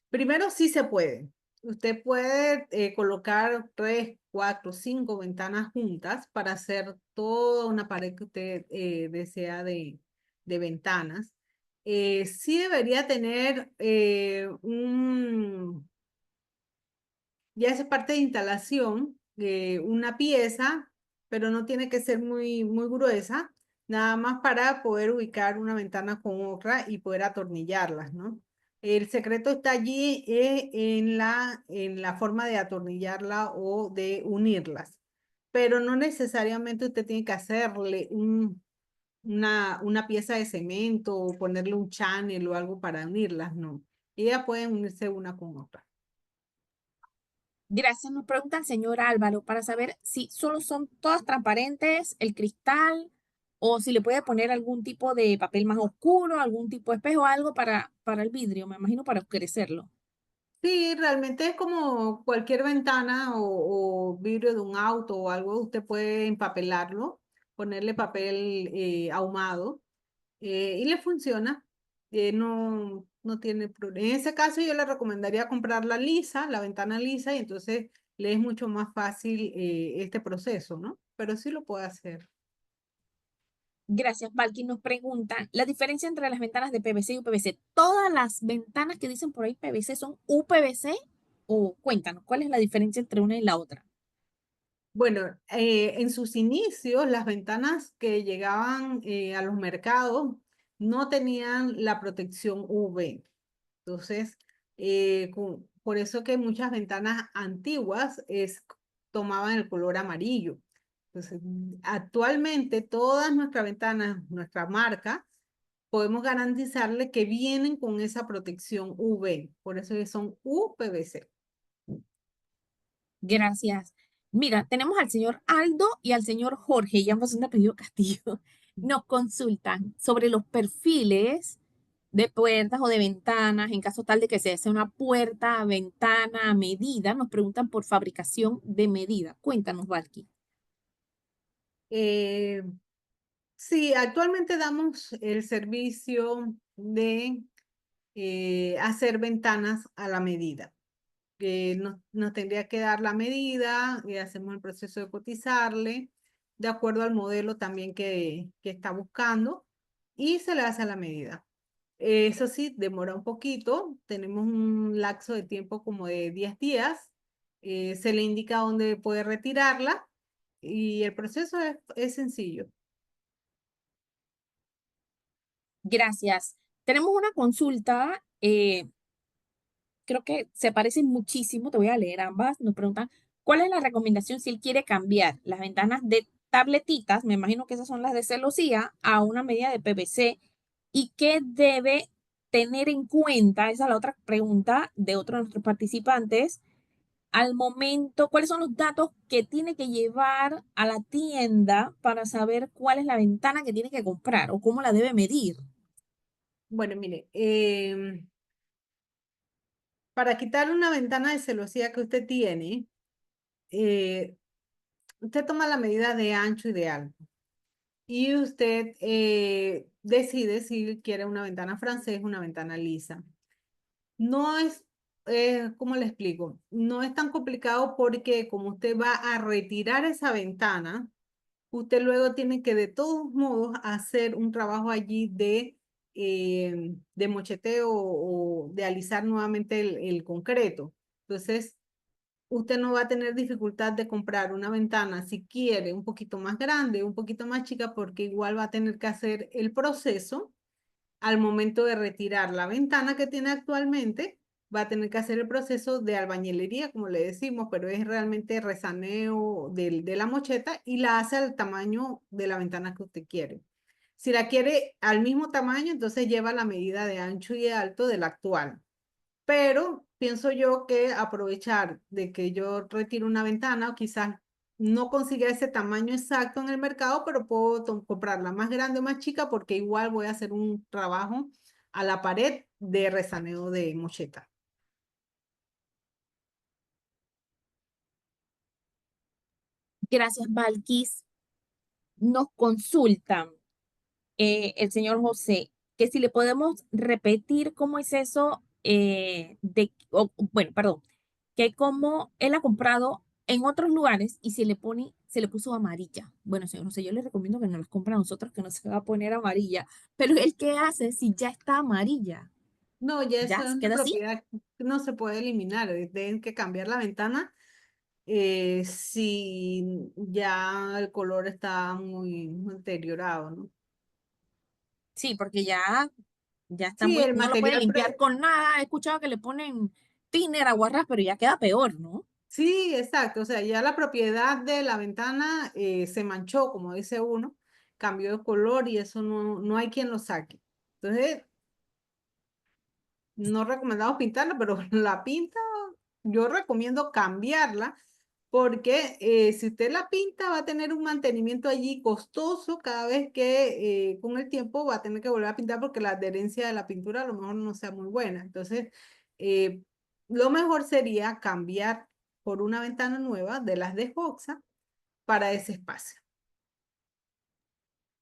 primero sí se puede. Usted puede colocar 3, 4, 5 ventanas juntas para hacer toda una pared que usted desea de ventanas. Sí debería tener ya es parte de instalación, una pieza, pero no tiene que ser muy gruesa, nada más para poder ubicar una ventana con otra y poder atornillarlas, ¿no? El secreto está allí en la forma de atornillarla o de unirlas, pero no necesariamente usted tiene que hacerle una pieza de cemento o ponerle un channel o algo para unirlas, no. Ellas pueden unirse una con otra. Gracias. Nos pregunta el señor Álvaro para saber si solo son todas transparentes, el cristal, o si le puede poner algún tipo de papel más oscuro, algún tipo de espejo, algo para el vidrio, me imagino para oscurecerlo. Sí, realmente es como cualquier ventana o vidrio de un auto o algo, usted puede empapelarlo, ponerle papel ahumado y le funciona. No tiene problema. En ese caso yo le recomendaría comprar la lisa, la ventana lisa, y entonces le es mucho más fácil este proceso, ¿no? Pero sí lo puede hacer. Gracias, Valky. Nos preguntan la diferencia entre las ventanas de PVC y UPVC. ¿Todas las ventanas que dicen por ahí PVC son UPVC? O cuéntanos, ¿cuál es la diferencia entre una y la otra? Bueno, en sus inicios, las ventanas que llegaban a los mercados no tenían la protección UV. Entonces, por eso que muchas ventanas antiguas tomaban el color amarillo. Entonces, actualmente todas nuestras ventanas, nuestra marca, podemos garantizarle que vienen con esa protección UV. Por eso que son UPVC. Gracias. Mira, tenemos al señor Aldo y al señor Jorge, y ambos son de apellido Castillo. Nos consultan sobre los perfiles de puertas o de ventanas, en caso tal de que se hace una puerta, ventana a medida, nos preguntan por fabricación de medida. Cuéntanos, Valky. Eh, sí, actualmente damos el servicio de hacer ventanas a la medida. Nos tendría que dar la medida y hacemos el proceso de cotizarle de acuerdo al modelo también que está buscando y se le hace a la medida. Eso sí, demora un poquito, tenemos un lapso de tiempo como de 10 días, se le indica dónde puede retirarla y el proceso es sencillo. Gracias. Tenemos una consulta. creo que se parecen muchísimo. Te voy a leer ambas. Nos preguntan, ¿cuál es la recomendación si él quiere cambiar las ventanas de tabletitas, me imagino que esas son las de celosía, a una medida de PVC? ¿Y qué debe tener en cuenta? Esa es la otra pregunta de otro de nuestros participantes. Al momento, ¿cuáles son los datos que tiene que llevar a la tienda para saber cuál es la ventana que tiene que comprar o cómo la debe medir? Bueno, mire, para quitar una ventana de celosía que usted tiene, eh, usted toma la medida de ancho y de alto. Y usted decide si quiere una ventana francés o una ventana lisa. No es, ¿cómo le explico? No es tan complicado porque como usted va a retirar esa ventana, usted luego tiene que de todos modos hacer un trabajo allí de mocheteo o de alisar nuevamente el concreto. Entonces, usted no va a tener dificultad de comprar una ventana si quiere un poquito más grande, un poquito más chica, porque igual va a tener que hacer el proceso al momento de retirar la ventana que tiene actualmente. Va a tener que hacer el proceso de albañilería, como le decimos, pero es realmente rezaneo de la mocheta y la hace al tamaño de la ventana que usted quiere. Si la quiere al mismo tamaño, entonces lleva la medida de ancho y de alto del actual. Pero pienso yo que aprovechar de que yo retiro una ventana o quizás no consiga ese tamaño exacto en el mercado, pero puedo comprarla más grande o más chica porque igual voy a hacer un trabajo a la pared de rezaneo de mocheta. Gracias, Valquis. Nos consultan el señor José, que si le podemos repetir cómo es eso bueno, perdón, que como él ha comprado en otros lugares y se le puso amarilla. Bueno, señor José, yo le recomiendo que no las compre a nosotros, que no se va a poner amarilla. Pero él, ¿qué hace si ya está amarilla? No, ya ¿Ya eso es se una queda así? propiedad que no se puede eliminar. Tienen que cambiar la ventana si ya el color está muy deteriorado, ¿no? Sí, porque ya está Sí, muy, el no lo puede material limpiar con nada. He escuchado que le ponen thinner, aguarrás, pero ya queda peor, ¿no? Sí, exacto. O sea, ya la propiedad de la ventana se manchó, como dice uno, cambió de color y eso no hay quien lo saque. Entonces, no recomendamos pintarla, pero la pinta, yo recomiendo cambiarla porque si usted la pinta va a tener un mantenimiento allí costoso cada vez que con el tiempo va a tener que volver a pintar porque la adherencia de la pintura a lo mejor no sea muy buena. Entonces, eh, lo mejor sería cambiar por una ventana nueva de las de Hoxa para ese espacio.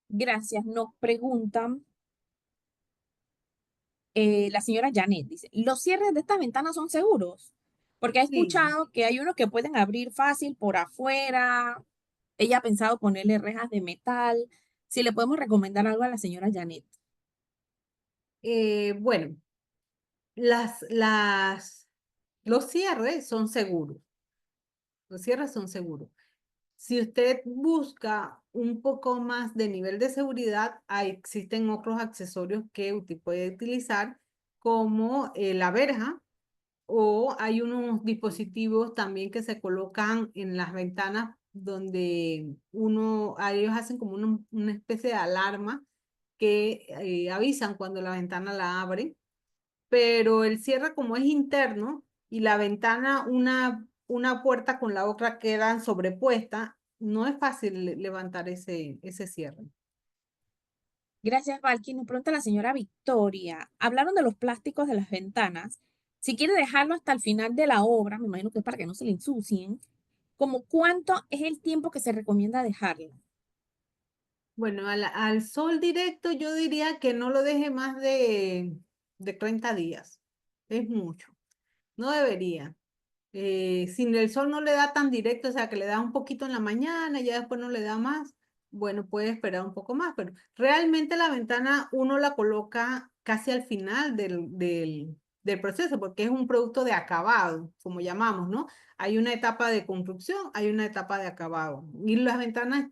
Gracias. Nos preguntan, la señora Janet dice, ¿los cierres de estas ventanas son seguros? Porque ha Sí, escuchado que hay unos que pueden abrir fácil por afuera. Ella ha pensado ponerle rejas de metal. Si le podemos recomendar algo a la señora Janet. bueno, las, las, los cierres son seguros. Los cierres son seguros. Si usted busca un poco más de nivel de seguridad, existen otros accesorios que usted puede utilizar, como la verja, o hay unos dispositivos también que se colocan en las ventanas donde ellos hacen como una especie de alarma que avisan cuando la ventana la abre, pero el cierre como es interno y la ventana, una puerta con la otra quedan sobrepuestas, no es fácil levantar ese cierre. Gracias, Valky. Nos pregunta la señora Victoria. Hablaron de los plásticos de las ventanas. Si quiere dejarlo hasta el final de la obra, me imagino que es para que no se le ensucien, ¿como cuánto es el tiempo que se recomienda dejarlo? Bueno, al sol directo yo diría que no lo deje más de 30 días. Es mucho. No debería. Si el sol no le da tan directo, o sea, que le da un poquito en la mañana y ya después no le da más, bueno, puede esperar un poco más, pero realmente la ventana uno la coloca casi al final del proceso, porque es un producto de acabado, como llamamos, ¿no? Hay una etapa de construcción, hay una etapa de acabado. Y las ventanas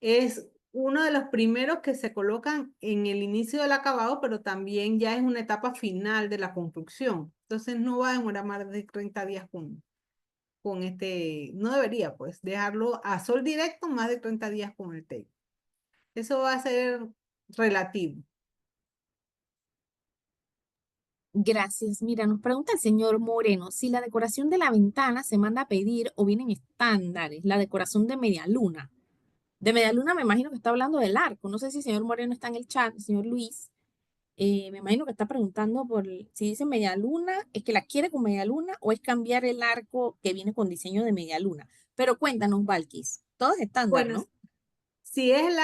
es uno de los primeros que se colocan en el inicio del acabado, pero también ya es una etapa final de la construcción. Entonces no va a demorar más de 30 días con no debería pues dejarlo a sol directo más de 30 días con el tape. Eso va a ser relativo. Gracias. Mira, nos pregunta el señor Moreno si la decoración de la ventana se manda a pedir o vienen estándares, la decoración de media luna. De media luna me imagino que está hablando del arco. No sé si el señor Moreno está en el chat, el señor Luis. Me imagino que está preguntando si dice media luna, ¿es que la quiere con media luna o es cambiar el arco que viene con diseño de media luna? Pero cuéntanos, Valkis, todo es estándar, Bueno, ¿no? si es el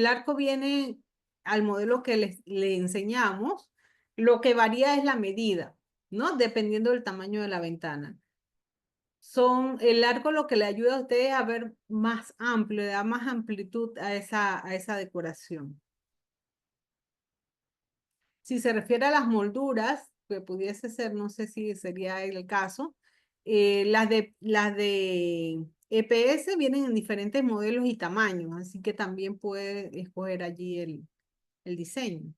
arco viene al modelo que le enseñamos. Lo que varía es la medida, ¿no? Dependiendo del tamaño de la ventana. El arco lo que le ayuda a ustedes a ver más amplio, le da más amplitud a esa decoración. Si se refiere a las molduras, que pudiese ser, no sé si sería el caso, las de EPS vienen en diferentes modelos y tamaños, así que también puede escoger allí el diseño.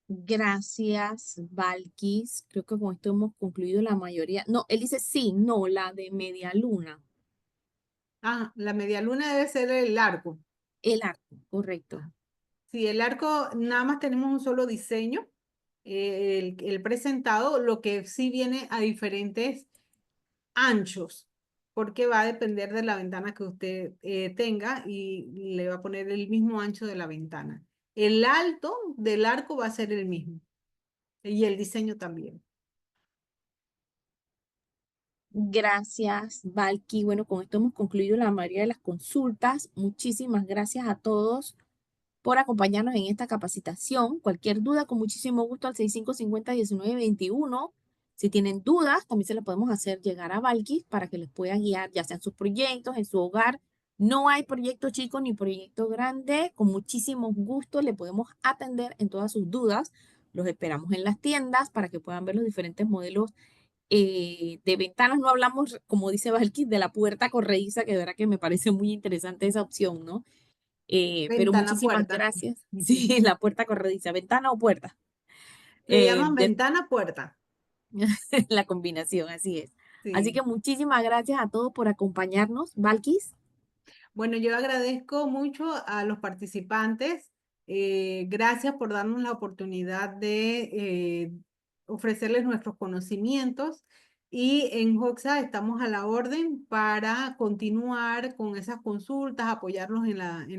Gracias, Valkis. Creo que con esto hemos concluido la mayoría. No, él dice sí, no, la de media luna. Ah, la media luna debe ser el arco. El arco, correcto. Si el arco nada más tenemos un solo diseño, el presentado, lo que sí viene a diferentes anchos, porque va a depender de la ventana que usted tenga y le va a poner el mismo ancho de la ventana. El alto del arco va a ser el mismo y el diseño también. Gracias, Valky. Bueno, con esto hemos concluido la mayoría de las consultas. Muchísimas gracias a todos por acompañarnos en esta capacitación. Cualquier duda, con muchísimo gusto al 6550-1921. Si tienen dudas, también se las podemos hacer llegar a Valky para que les pueda guiar, ya sea en sus proyectos, en su hogar. No hay proyecto chico ni proyecto grande. Con muchísimo gusto le podemos atender en todas sus dudas. Los esperamos en las tiendas para que puedan ver los diferentes modelos de ventanas. No hablamos, como dice Valky, de la puerta corrediza, que de verdad que me parece muy interesante esa opción, ¿no? Pero Ventana muchísimas puerta. gracias. Sí, la puerta corrediza, ventana o puerta. Le llaman De ventana puerta. la combinación, así es. Así que Sí. muchísimas gracias a todos por acompañarnos. Valkis, Bueno, yo agradezco mucho a los participantes. Gracias por darnos la oportunidad de ofrecerles nuestros conocimientos. Y en Hoxa estamos a la orden para continuar con esas consultas, apoyarlos en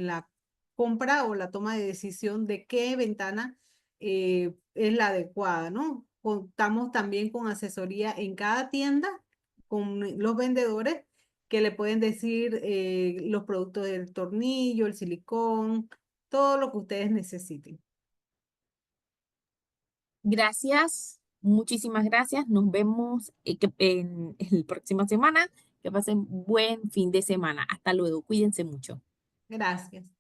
la compra o la toma de decisión de qué ventana es la adecuada, ¿no? Contamos también con asesoría en cada tienda, con los vendedores que le pueden decir los productos del tornillo, el silicón, todo lo que ustedes necesiten. gracias, muchísimas gracias. Nos vemos en la próxima semana. Que pasen buen fin de semana. Hasta luego. Cuídense mucho. Gracias.